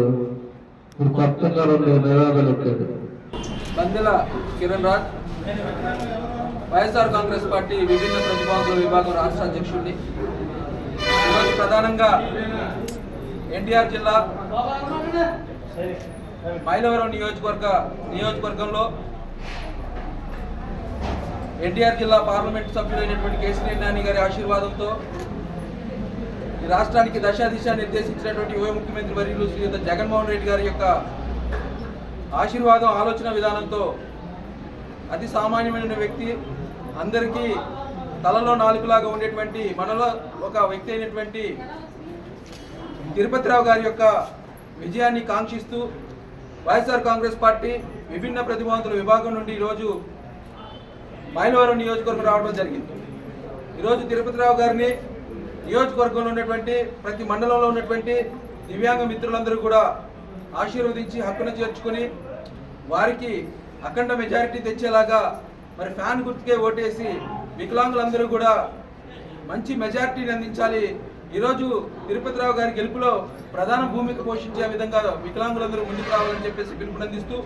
ఇప్పుడు కొత్తగా 2 నినాదాలు ఎత్తాడు. బందెల కిరణ్ రాజ్, వైఎస్ఆర్ కాంగ్రెస్ పార్టీ విభిన్న ప్రతిపాదన విభాగం రాష్ట్ర అధ్యక్షుడిని. ఈరోజు ప్రధానంగా ఎన్టీఆర్ జిల్లా మైలవరం నియోజకవర్గంలో ఎన్టీఆర్ జిల్లా పార్లమెంట్ సభ్యులైనటువంటి కేశినేని నాని గారి ఆశీర్వాదంతో ఈ రాష్ట్రానికి దశాదిశ నిర్దేశించినటువంటి యువ ముఖ్యమంత్రి వర్యులు శ్రీయుత జగన్మోహన్ రెడ్డి గారి యొక్క ఆశీర్వాదం, ఆలోచన విధానంతో అతి సామాన్యమైన వ్యక్తి, అందరికీ తలలో నాలుగులాగా ఉండేటువంటి మనలో ఒక వ్యక్తి అయినటువంటి తిరుపతిరావు గారి యొక్క విజయాన్ని కాంక్షిస్తూ వైఎస్ఆర్ కాంగ్రెస్ పార్టీ విభిన్న ప్రతిభావంతుల విభాగం నుండి ఈరోజు మైలవరం నియోజకవర్గం రావడం జరిగింది. ఈరోజు తిరుపతిరావు గారిని నియోజకవర్గంలో ఉన్నటువంటి ప్రతి మండలంలో ఉన్నటువంటి దివ్యాంగ మిత్రులందరూ కూడా ఆశీర్వదించి హక్కును చేర్చుకుని వారికి అఖండ మెజారిటీ తెచ్చేలాగా మరి ఫ్యాన్ గుర్తుకే ఓటేసి వికలాంగులందరూ కూడా మంచి మెజారిటీని అందించాలి. ఈరోజు తిరుపతిరావు గారి గెలుపులో ప్రధాన భూమిక పోషించే విధంగా వికలాంగులందరూ ముందుకు రావాలని చెప్పేసి పిలుపునందిస్తూ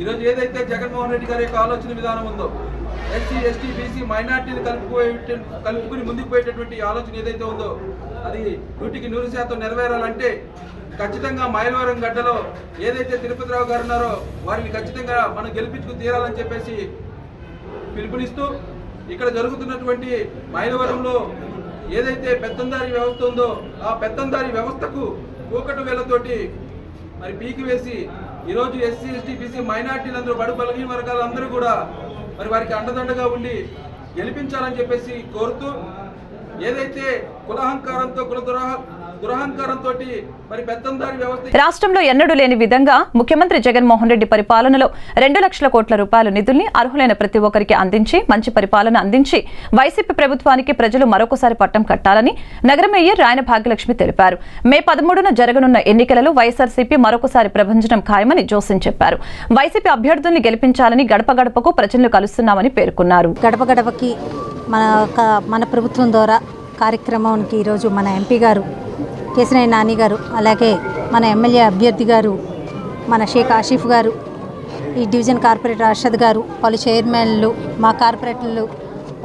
ఈరోజు ఏదైతే జగన్మోహన్ రెడ్డి గారి యొక్క ఆలోచన విధానం ఉందో, ఎస్సీ ఎస్టీ బీసీ మైనార్టీలు కలుపుకుని ముందుకు పోయేటటువంటి ఆలోచన ఏదైతే ఉందో అది 100% నెరవేరాలంటే ఖచ్చితంగా మైలవరం గడ్డలో ఏదైతే తిరుపతిరావు గారు ఉన్నారో వారిని ఖచ్చితంగా మనం గెలిపించుకు తీరాలని చెప్పేసి పిలుపునిస్తూ ఇక్కడ జరుగుతున్నటువంటి మైలవరంలో ఏదైతే పెత్తందారీ వ్యవస్థ ఉందో ఆ పెత్తందారీ వ్యవస్థకు కూకటి వేలతోటి మరి పీకి వేసి ఈరోజు ఎస్సీ ఎస్టీ బీసీ మైనార్టీలందరూ బడుగు బలహీన వర్గాలందరూ కూడా మరి వారికి అండదండగా ఉండి గెలిపించాలని చెప్పేసి కోరుతూ ఏదైతే కులహంకారంతో దురహంకారంతో మరి పెత్తందారీ వ్యవస్థ రాష్ట్రంలో ఎన్నడూ లేని విధంగా ముఖ్యమంత్రి జగన్మోహన్ రెడ్డి పరిపాలనలో 2 లక్షల కోట్ల రూపాయల నిధుల్ని అర్హులైన ప్రతి ఒక్కరికి అందించి మంచి పరిపాలన అందించి వైసీపీ ప్రభుత్వానికి ప్రజలు మరొకసారి పట్టం కట్టాలని నగర మేయర్ రాయన భాగ్యలక్ష్మి తెలిపారు. మే 13న జరగనున్న ఎన్నికలలో వైఎస్ఆర్సీపీ మరొకసారి ప్రభంజనం ఖాయమని జోసెన్ చెప్పారు. వైసీపీ అభ్యర్థుల్ని గెలిపించాలని గడప గడపకు ప్రజలను కలుస్తున్నామని పేర్కొన్నారు. గడప గడపకి మన ప్రభుత్వం ద్వారా కార్యక్రమానికి ఈరోజు మన ఎంపీ గారు కేశినేని నాని గారు, అలాగే మన ఎమ్మెల్యే అభ్యర్థి గారు మన షేక్ ఆసిఫ్ గారు, ఈ డివిజన్ కార్పొరేటర్ అర్షద్ గారు, పలు చైర్మన్లు, మా కార్పొరేటర్లు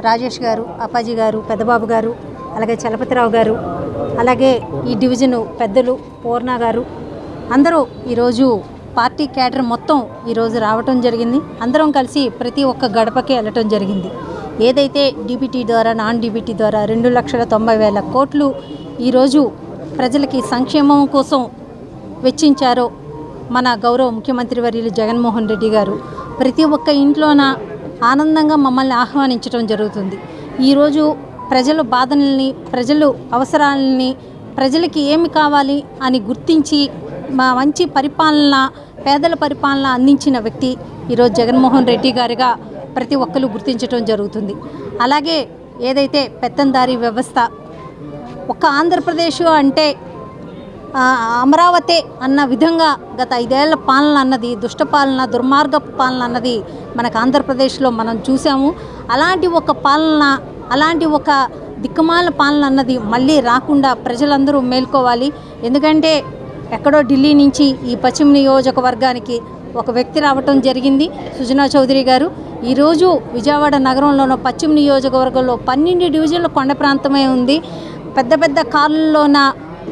రాజేష్ గారు, అప్పాజీ గారు, పెద్దబాబు గారు, అలాగే చలపతిరావు గారు, అలాగే ఈ డివిజను పెద్దలు పూర్ణ గారు అందరూ ఈరోజు పార్టీ క్యాడర్ మొత్తం ఈరోజు రావటం జరిగింది. అందరం కలిసి ప్రతి ఒక్క గడపకి వెళ్ళటం జరిగింది. ఏదైతే డీబీటీ ద్వారా నాన్ డీబీటీ ద్వారా 2,90,000 కోట్లు ఈరోజు ప్రజలకి సంక్షేమం కోసం వెచ్చించారో మన గౌరవ ముఖ్యమంత్రి వర్యులు జగన్మోహన్ రెడ్డి గారు ప్రతి ఒక్క ఇంట్లోన ఆనందంగా మమ్మల్ని ఆహ్వానించడం జరుగుతుంది. ఈరోజు ప్రజల బాధల్ని, ప్రజలు అవసరాలని, ప్రజలకి ఏమి కావాలి అని గుర్తించి మా మంచి పరిపాలన, పేదల పరిపాలన అందించిన వ్యక్తి ఈరోజు జగన్మోహన్ రెడ్డి గారిగా ప్రతి ఒక్కరు గుర్తించడం జరుగుతుంది. అలాగే ఏదైతే పెత్తందారీ వ్యవస్థ ఒక్క ఆంధ్రప్రదేశ్ అంటే అమరావతి అన్న విధంగా గత 5 ఏళ్ల పాలన అన్నది దుష్టపాలన, దుర్మార్గ పాలన అన్నది మనకు ఆంధ్రప్రదేశ్లో మనం చూసాము. అలాంటి ఒక పాలన, అలాంటి ఒక దిక్కుమాల పాలన అన్నది మళ్ళీ రాకుండా ప్రజలందరూ మేల్కోవాలి. ఎందుకంటే ఎక్కడో ఢిల్లీ నుంచి ఈ పశ్చిమ నియోజకవర్గానికి ఒక వ్యక్తి రావటం జరిగింది, సుజనా చౌదరి గారు. ఈరోజు విజయవాడ నగరంలోనూ పశ్చిమ నియోజకవర్గంలో 12 డివిజన్ల కొండ ప్రాంతమే ఉంది. పెద్ద పెద్ద కార్లలోన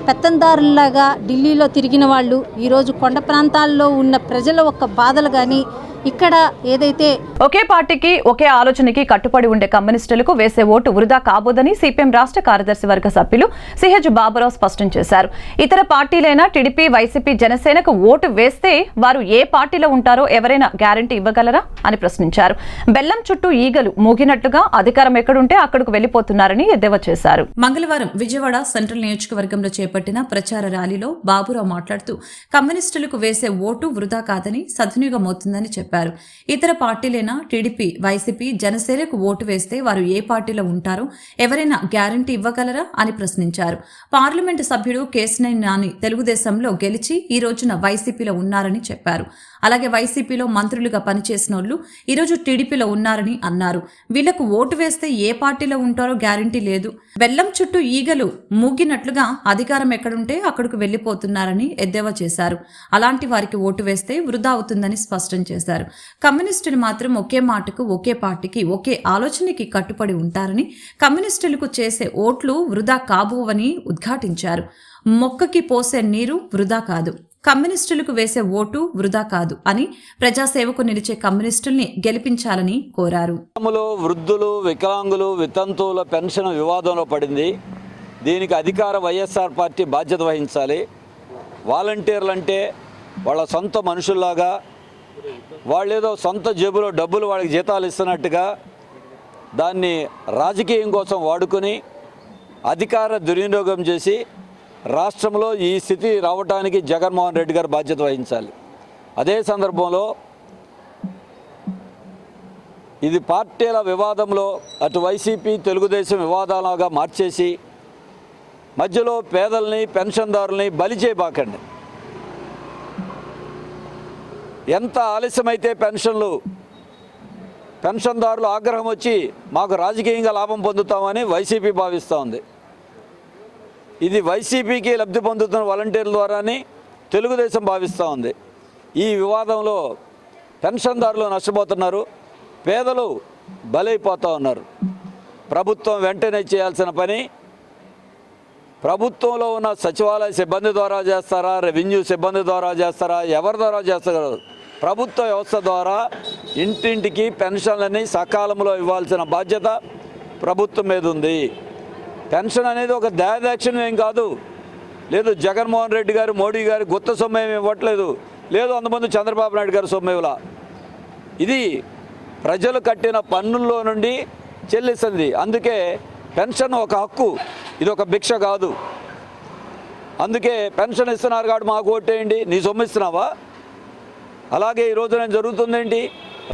పెత్తందారుల్లాగా ఢిల్లీలో తిరిగిన వాళ్ళు ఈరోజు కొండ ప్రాంతాల్లో ఉన్న ప్రజల ఒక బాధలు కానీ ఇక్కడ ఏదైతే ఒకే పార్టీకి ఒకే ఆలోచనకి కట్టుబడి ఉండే కమ్యూనిస్టులకు వేసే ఓటు వృధా కాబోదని సిపిఎం రాష్ట్ర కార్యదర్శి వర్గ సభ్యులు సిహెచ్ బాబురావు స్పష్టం చేశారు. ఇతర పార్టీలైన టీడీపీ, వైసీపీ, జనసేనకు ఓటు వేస్తే వారు ఏ పార్టీలో ఉంటారో ఎవరైనా గ్యారంటీ ఇవ్వగలరా అని ప్రశ్నించారు. బెల్లం చుట్టూ ఈగలు మూగినట్లుగా అధికారం ఎక్కడుంటే అక్కడకు వెళ్లిపోతున్నారని ఎద్దేవా చేశారు. మంగళవారం విజయవాడ సెంట్రల్ నియోజకవర్గంలో చేపట్టిన ప్రచార ర్యాలీలో బాబురావు మాట్లాడుతూ కమ్యూనిస్టులకు వేసే ఓటు వృధా కాదని సద్వినియోగమవుతుందని చెప్పారు. ఇతర పార్టీలైన టీడీపీ, వైసీపీ, జనసేనకు ఓటు వేస్తే వారు ఏ పార్టీలో ఉంటారో ఎవరైనా గ్యారంటీ ఇవ్వగలరా అని ప్రశ్నించారు. పార్లమెంటు సభ్యుడు కేశినేని నాని తెలుగుదేశంలో గెలిచి ఈ రోజున వైసీపీలో ఉన్నారని చెప్పారు. అలాగే వైసీపీలో మంత్రులుగా పనిచేసిన వాళ్ళు ఈరోజు టీడీపీలో ఉన్నారని అన్నారు. వీళ్లకు ఓటు వేస్తే ఏ పార్టీలో ఉంటారో గ్యారంటీ లేదు. బెల్లం చుట్టూ ఈగలు మూగినట్లుగా అధికారం ఎక్కడుంటే అక్కడికి వెళ్లిపోతున్నారని ఎద్దేవా చేశారు. అలాంటి వారికి ఓటు వేస్తే వృధా అవుతుందని స్పష్టం చేశారు. కమ్యూనిస్టులు మాత్రం ఒకే మాటకు, ఒకే పార్టీకి, ఒకే ఆలోచనకి కట్టుబడి ఉంటారని, కమ్యూనిస్టులకు చేసే ఓట్లు వృధా కాబోవని ఉద్ఘాటించారు. మొక్కకి పోసే నీరు వృధా కాదు, కమ్యూనిస్టులకు వేసే ఓటు వృధా కాదు అని ప్రజాసేవకు నిలిచే కమ్యూనిస్టుల్ని గెలిపించాలని కోరారు. వృద్ధులు, వికలాంగులు, వితంతువుల పెన్షన్ వివాదంలో పడింది. దీనికి అధికార వైఎస్ఆర్ పార్టీ బాధ్యత వహించాలి. వాలంటీర్లు అంటే వాళ్ళ సొంత మనుషుల్లాగా, వాళ్ళేదో సొంత జేబులో డబ్బులు వాళ్ళకి జీతాలు ఇస్తున్నట్టుగా దాన్ని రాజకీయం కోసం వాడుకొని అధికార దుర్వినియోగం చేసి రాష్ట్రంలో ఈ స్థితి రావడానికి జగన్మోహన్ రెడ్డి గారు బాధ్యత వహించాలి. అదే సందర్భంలో ఇది పార్టీల వివాదంలో అటు వైసీపీ, తెలుగుదేశం వివాదాలుగా మార్చేసి మధ్యలో పేదల్ని, పెన్షన్దారుల్ని బలి చేయబాకండి. ఎంత ఆలస్యమైతే పెన్షన్దారులు ఆగ్రహం వచ్చి మాకు రాజకీయంగా లాభం పొందుతామని వైసీపీ భావిస్తూ ఉంది. ఇది వైసీపీకి లబ్ధి పొందుతున్న వాలంటీర్ల ద్వారానే తెలుగుదేశం భావిస్తూ ఉంది. ఈ వివాదంలో పెన్షన్దారులు నష్టపోతున్నారు, పేదలు బలైపోతూ ఉన్నారు. ప్రభుత్వం వెంటనే చేయాల్సిన పని, ప్రభుత్వంలో ఉన్న సచివాలయ సిబ్బంది ద్వారా చేస్తారా, రెవెన్యూ సిబ్బంది ద్వారా చేస్తారా, ఎవరి ద్వారా చేస్తారు, ప్రభుత్వ వ్యవస్థ ద్వారా ఇంటింటికి పెన్షన్లని సకాలంలో ఇవ్వాల్సిన బాధ్యత ప్రభుత్వం మీద ఉంది. పెన్షన్ అనేది ఒక దయాదాక్షిణ్యం ఏం కాదు. లేదు జగన్మోహన్ రెడ్డి గారు, మోడీ గారు గుత్త సొమ్ము ఏమి ఇవ్వట్లేదు, లేదు అంతమంది చంద్రబాబు నాయుడు గారు సొమ్ము ఇవ్వలా. ఇది ప్రజలు కట్టిన పన్నుల్లో నుండి చెల్లిస్తుంది. అందుకే పెన్షన్ ఒక హక్కు, ఇది ఒక భిక్ష కాదు. అందుకే పెన్షన్ ఇస్తున్నారు కాబట్టి మాకు ఓటేయండి, నీ సొమ్ము ఇస్తున్నావా? అలాగే ఈరోజు నేను జరుగుతుందేంటి?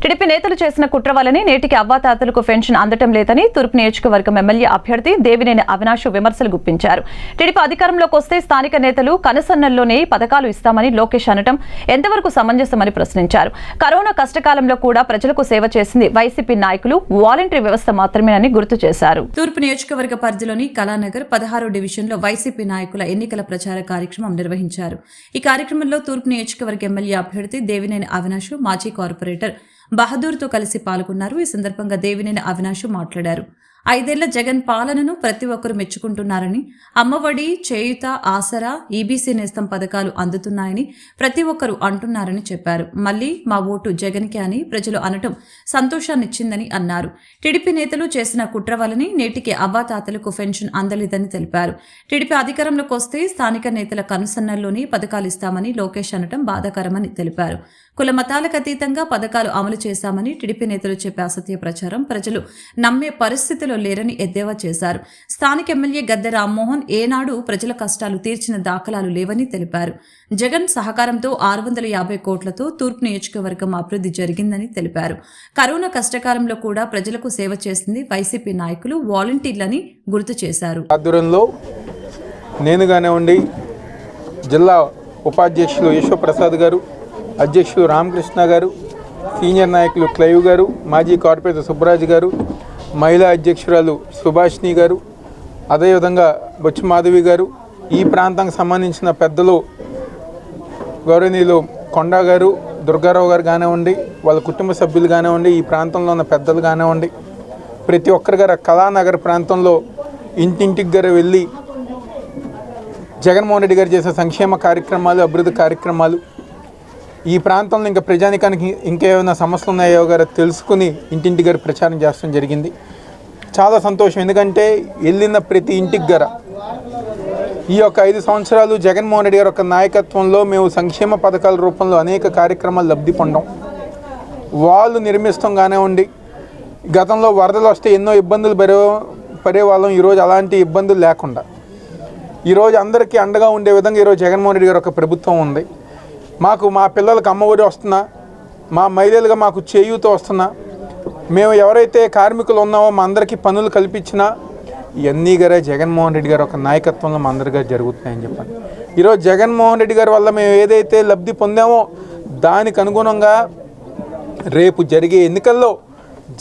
టీడీపీ నేతలు చేసిన కుట్ర వల్లనే నేటికి అవ్వాతాతలకు పెన్షన్ అందటం లేదని తూర్పు నియోజకవర్గం ఎమ్మెల్యే అభ్యర్థి దేవినేని అవినాష్ విమర్శలు గుప్పించారు. టీడీపీ అధికారంలోకి వస్తే స్థానిక నేతలు కనసన్నల్లోనే పథకాలు ఇస్తామని లోకేష్ అనటం ఎంతవరకు సమంజసమని ప్రశ్నించారు. కరోనా కష్టకాలంలో కూడా ప్రజలకు సేవ చేసింది వైసీపీ నాయకులు, వాలంటరీ వ్యవస్థ మాత్రమేనని గుర్తు చేశారు. తూర్పు నియోజకవర్గ పరిధిలోని కళానగర్ 16వ డివిజన్లో వైసీపీ నాయకుల ఎన్నికల ప్రచార కార్యక్రమం నిర్వహించారు. ఈ కార్యక్రమంలో తూర్పు నియోజకవర్గ ఎమ్మెల్యే అభ్యర్థి దేవినేని అవినాష్, మాజీ కార్పొరేటర్ బహదూర్తో కలిసి పాల్గొన్నారు. ఈ సందర్భంగా దేవినేని అవినాష్ మాట్లాడారు. 5 ఏళ్ల జగన్ పాలనను ప్రతి ఒక్కరు మెచ్చుకుంటున్నారని, అమ్మఒడి, చేయుత, ఆసరా, ఈబీసీ నేస్తం పథకాలు అందుతున్నాయని ప్రతి ఒక్కరు అంటున్నారని చెప్పారు. మళ్లీ మా ఓటు జగన్కే అని ప్రజలు అనటం సంతోషాన్నిచ్చిందని అన్నారు. టీడీపీ నేతలు చేసిన కుట్ర వలని నేటికి అవ్వాతాతలకు పెన్షన్ అందలేదని తెలిపారు. టీడీపీ అధికారంలోకి వస్తే స్థానిక నేతల కనుసన్నల్లోనే పథకాలు ఇస్తామని లోకేష్ అనటం బాధాకరమని తెలిపారు. కుల మతాలకు అతీతంగా పథకాలు అమలు చేశామని టీడీపీ నేతలు చెప్పే అసత్య ప్రచారం ప్రజలు నమ్మే పరిస్థితిలో లేరని ఎద్దేవా చేశారు. స్థానిక ఎమ్మెల్యే గద్దె రామ్మోహన్ ఏనాడు ప్రజల కష్టాలు తీర్చిన దాఖలాలు లేవని తెలిపారు. జగన్ సహకారంతో 650 కోట్లతో తూర్పు నియోజకవర్గం అభివృద్ధి జరిగిందని తెలిపారు. కరోనా కష్టకాలంలో కూడా ప్రజలకు సేవ చేసింది వైసీపీ నాయకులు, వాలంటీర్లని గుర్తు చేశారు. ఆధ్వర్యంలో నేను కానివ్వండి, జిల్లా ఉపాధ్యక్షులు యశ్వప్రసాద్ గారు, అధ్యక్షులు రామకృష్ణ గారు, సీనియర్ నాయకులు క్లైవ్ గారు, మాజీ కార్పొరేటర్ సుబ్బరాజు గారు, మహిళా అధ్యక్షురాలు సుభాష్ని గారు, అదేవిధంగా బొచ్చు మాధవి గారు, ఈ ప్రాంతానికి సంబంధించిన పెద్దలు గౌరవనీయులు కొండా గారు, దుర్గారావు గారు కానివ్వండి, వాళ్ళ కుటుంబ సభ్యులు కానివ్వండి, ఈ ప్రాంతంలో ఉన్న పెద్దలు కానివ్వండి, ప్రతి ఒక్కరి గారు కళానగర్ ప్రాంతంలో ఇంటింటికి గారు వెళ్ళి జగన్మోహన్ రెడ్డి గారు చేసే సంక్షేమ కార్యక్రమాలు, అభివృద్ధి కార్యక్రమాలు, ఈ ప్రాంతంలో ఇంకా ప్రజానికానికి ఇంకేమైనా సమస్యలు ఉన్నాయో గారు తెలుసుకుని ఇంటింటి గారు ప్రచారం చేస్తడం జరిగింది. చాలా సంతోషం. ఎందుకంటే వెళ్ళిన ప్రతి ఇంటికి గార ఈ యొక్క 5 సంవత్సరాలు జగన్మోహన్ రెడ్డి గారి యొక్క నాయకత్వంలో మేము సంక్షేమ పథకాల రూపంలో అనేక కార్యక్రమాలు లబ్ధి పొందాం. వాళ్ళు నిర్మిస్తాం కానివ్వండి, గతంలో వరదలు వస్తే ఎన్నో ఇబ్బందులు పడేవాళ్ళం. ఈరోజు అలాంటి ఇబ్బందులు లేకుండా ఈరోజు అందరికీ అండగా ఉండే విధంగా ఈరోజు జగన్మోహన్ రెడ్డి గారి ఒక ప్రభుత్వం ఉంది. మాకు మా పిల్లలకు అమ్మఒడి వస్తున్నా, మా మహిళలుగా మాకు చేయూత వస్తున్నా, మేము ఎవరైతే కార్మికులు ఉన్నామో మా అందరికీ పనులు కల్పించినా ఇవన్నీ గారే జగన్మోహన్ రెడ్డి గారు ఒక నాయకత్వంలో మా అందరిగా జరుగుతున్నాయని చెప్పాను. ఈరోజు జగన్మోహన్ రెడ్డి గారి వల్ల మేము ఏదైతే లబ్ధి పొందామో దానికి అనుగుణంగా రేపు జరిగే ఎన్నికల్లో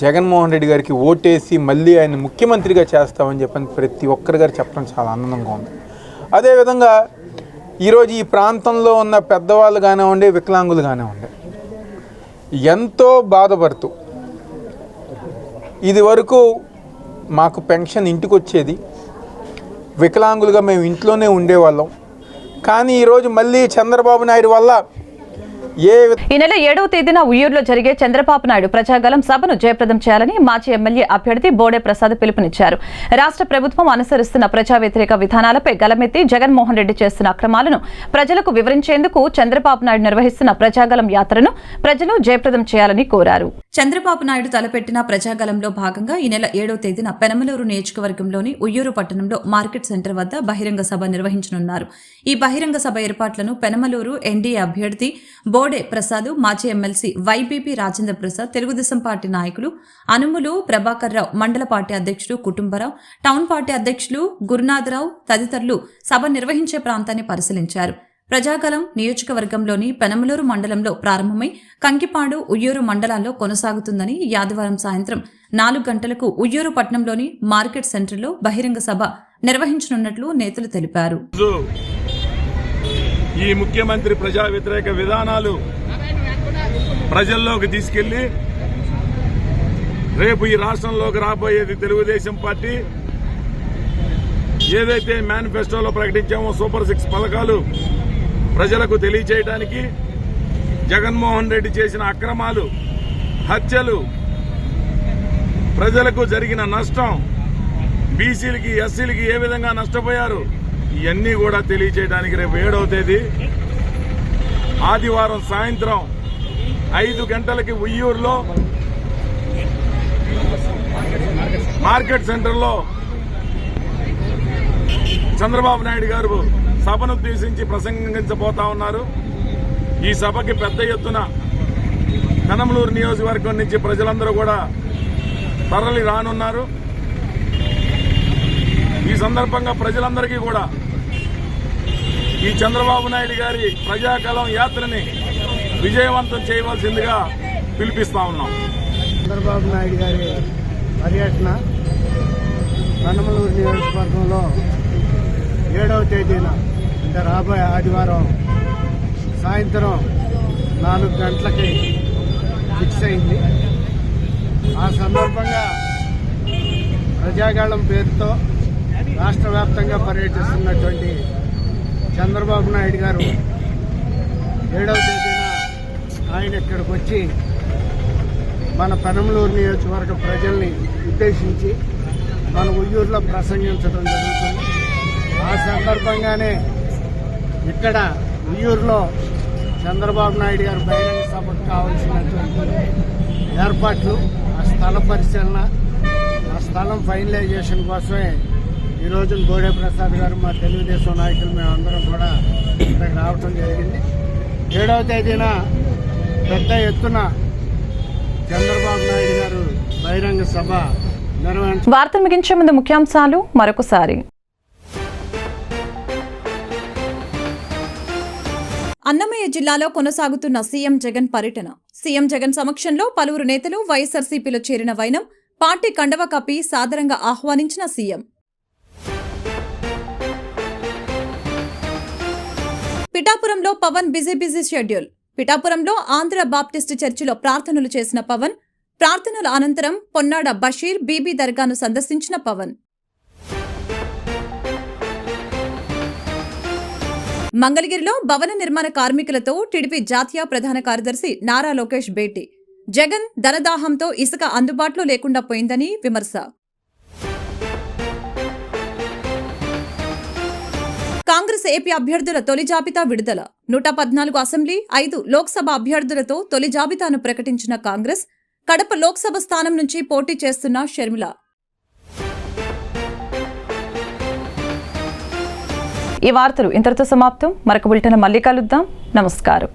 జగన్మోహన్ రెడ్డి గారికి ఓటేసి మళ్ళీ ఆయన ముఖ్యమంత్రిగా చేస్తామని చెప్పని ప్రతి ఒక్కరి గారు చెప్పడం చాలా ఆనందంగా ఉంది. అదేవిధంగా ఈరోజు ఈ ప్రాంతంలో ఉన్న పెద్దవాళ్ళు కానివ్వండి, వికలాంగులు కానివ్వండి, ఎంతో బాధపడుతూ ఇది వరకు మాకు పెన్షన్ ఇంటికి వచ్చేది, వికలాంగులుగా మేము ఇంట్లోనే ఉండేవాళ్ళం. కానీ ఈరోజు మళ్ళీ చంద్రబాబు నాయుడు వల్ల ఈ నెల 7వ తేదీన ఉయ్యూరులో జరిగే చంద్రబాబు నాయుడు ప్రజాగలం సభను జయప్రదం చేయాలని మాజీ ఎమ్మెల్యే అభ్యర్థి బోడే ప్రసాద్ పిలుపునిచ్చారు. రాష్ట్ర ప్రభుత్వం అనుసరిస్తున్న ప్రజా వ్యతిరేక విధానాలపై గలమెత్తి జగన్మోహన్ రెడ్డి చేస్తున్న అక్రమాలను ప్రజలకు వివరించేందుకు చంద్రబాబు నాయుడు నిర్వహిస్తున్న ప్రజాగలం యాత్రను ప్రజలు జయప్రదం చేయాలని కోరారు. చంద్రబాబు నాయుడు తలపెట్టిన ప్రజాగలంలో భాగంగా ఈ నెల 7వ తేదీన పెనమలూరు నియోజకవర్గంలోని ఉయ్యూరు పట్టణంలో మార్కెట్ సెంటర్ వద్ద బహిరంగ సభ నిర్వహించనున్నారు. ఈ బహిరంగ సభ ఏర్పాట్లను పెనమలూరు ఎన్డీఏ అభ్యర్థి బోడే ప్రసాద్, మాజీ ఎమ్మెల్సీ వైబీపీ రాజేంద్ర ప్రసాద్, తెలుగుదేశం పార్టీ నాయకులు అనుములు ప్రభాకర్ రావు, మండల పార్టీ అధ్యక్షులు కుటుంబరావు, టౌన్ పార్టీ అధ్యక్షులు గురునాథరావు తదితరులు సభ నిర్వహించే ప్రాంతాన్ని పరిశీలించారు. ప్రజాగలం నియోజకవర్గంలోని పెనమలూరు మండలంలో ప్రారంభమై కంకిపాడు, ఉయ్యూరు మండలాల్లో కొనసాగుతుందని ఆదివారం సాయంత్రం 4 గంటలకు ఉయ్యూరు పట్టణంలోని మార్కెట్ సెంటర్లో బహిరంగ సభ నిర్వహించనున్నట్లు నేతలు తెలిపారు. ఈ ముఖ్యమంత్రి ప్రజా వ్యతిరేక విధానాలు ప్రజల్లోకి తీసుకెళ్లి రేపు ఈ రాష్ట్రంలోకి రాబోయేది తెలుగుదేశం పార్టీ ఏదైతే మేనిఫెస్టోలో ప్రకటించామో సూపర్ 6 పథకాలు ప్రజలకు తెలియచేయడానికి జగన్మోహన్ రెడ్డి చేసిన అక్రమాలు, హత్యలు, ప్రజలకు జరిగిన నష్టం, బీసీలకి ఎస్సీలకి ఏ విధంగా నష్టపోయారు ఇవన్నీ కూడా తెలియచేయడానికి రేపు 7వ తేదీ ఆదివారం సాయంత్రం 5 గంటలకి ఉయ్యూరులో మార్కెట్ సెంటర్లో చంద్రబాబు నాయుడు గారు సభను ఉద్దేశించి ప్రసంగించబోతా ఉన్నారు. ఈ సభకి పెద్ద ఎత్తున పెనమలూరు నియోజకవర్గం నుంచి ప్రజలందరూ కూడా తరలి రానున్నారు. ఈ సందర్భంగా ప్రజలందరికీ కూడా ఈ చంద్రబాబు నాయుడు గారి ప్రజాగలం యాత్రని విజయవంతం చేయవలసిందిగా పిలిపిస్తా ఉన్నాం. చంద్రబాబు నాయుడు గారి పర్యటన పెనమలూరు నియోజకవర్గంలో 7వ తేదీన అంటే రాబోయే ఆదివారం సాయంత్రం 4 గంటలకి ఫిక్స్ అయింది. ఆ సందర్భంగా ప్రజాగళం పేరుతో రాష్ట్ర వ్యాప్తంగా పర్యటిస్తున్నటువంటి చంద్రబాబు నాయుడు గారు 7వ తేదీన ఆయన ఇక్కడికి వచ్చి మన పెనమలూరు నియోజకవర్గ ప్రజల్ని ఉద్దేశించి మన ఉయ్యూరులో ప్రసంగించడం జరుగుతుంది. ఆ సందర్భంగానే ఇక్కడ ఉయ్యూరులో చంద్రబాబు నాయుడు గారు బహిరంగ సభకు కావాల్సినటువంటి ఏర్పాట్లు, ఆ స్థల పరిశీలన, ఆ స్థలం ఫైనలైజేషన్ కోసమే ఈరోజు బోడే ప్రసాద్ గారు, మా తెలుగుదేశం నాయకులు మేమందరం కూడా ఇక్కడికి రావటం జరిగింది. 7వ తేదీన పెద్ద ఎత్తున చంద్రబాబు నాయుడు గారు బహిరంగ సభ నిర్వహించారు. వార్తలు ముగించే ముందు ముఖ్యాంశాలు మరొకసారి. అన్నమయ్య జిల్లాలో కొనసాగుతున్న సీఎం జగన్ పర్యటన. సీఎం జగన్ సమక్షంలో పలువురు నేతలు వైఎస్ఆర్సీపీలో చేరిన వైనం, పార్టీ కండవ కప్పి సాదరంగా ఆహ్వానించిన సీఎం. పిఠాపురంలో పవన్ బిజీ షెడ్యూల్. పిఠాపురంలో ఆంధ్ర బాప్టిస్టు చర్చిలో ప్రార్థనలు చేసిన పవన్. ప్రార్థనల అనంతరం పొన్నాడ బషీర్ బీబీ దర్గాను సందర్శించిన పవన్. మంగళగిరిలో భవన నిర్మాణ కార్మికులతో టీడీపీ జాతీయ ప్రధాన కార్యదర్శి నారా లోకేష్ భేటీ. జగన్ ధనదాహంతో ఇసుక అందుబాటులో లేకుండా పోయిందని విమర్శ. కాంగ్రెస్ ఏపీ అభ్యర్థుల తొలి జాబితా విడుదల. 114 అసెంబ్లీ, 5 లోక్సభ అభ్యర్థులతో తొలి జాబితాను ప్రకటించిన కాంగ్రెస్. కడప లోక్సభ స్థానం నుంచి పోటీ చేస్తున్న షర్మిల. ఈ వార్తలు ఇంతటితో సమాప్తం. మరొక బులెటిన్ మళ్ళీ కలుద్దాం. నమస్కారం.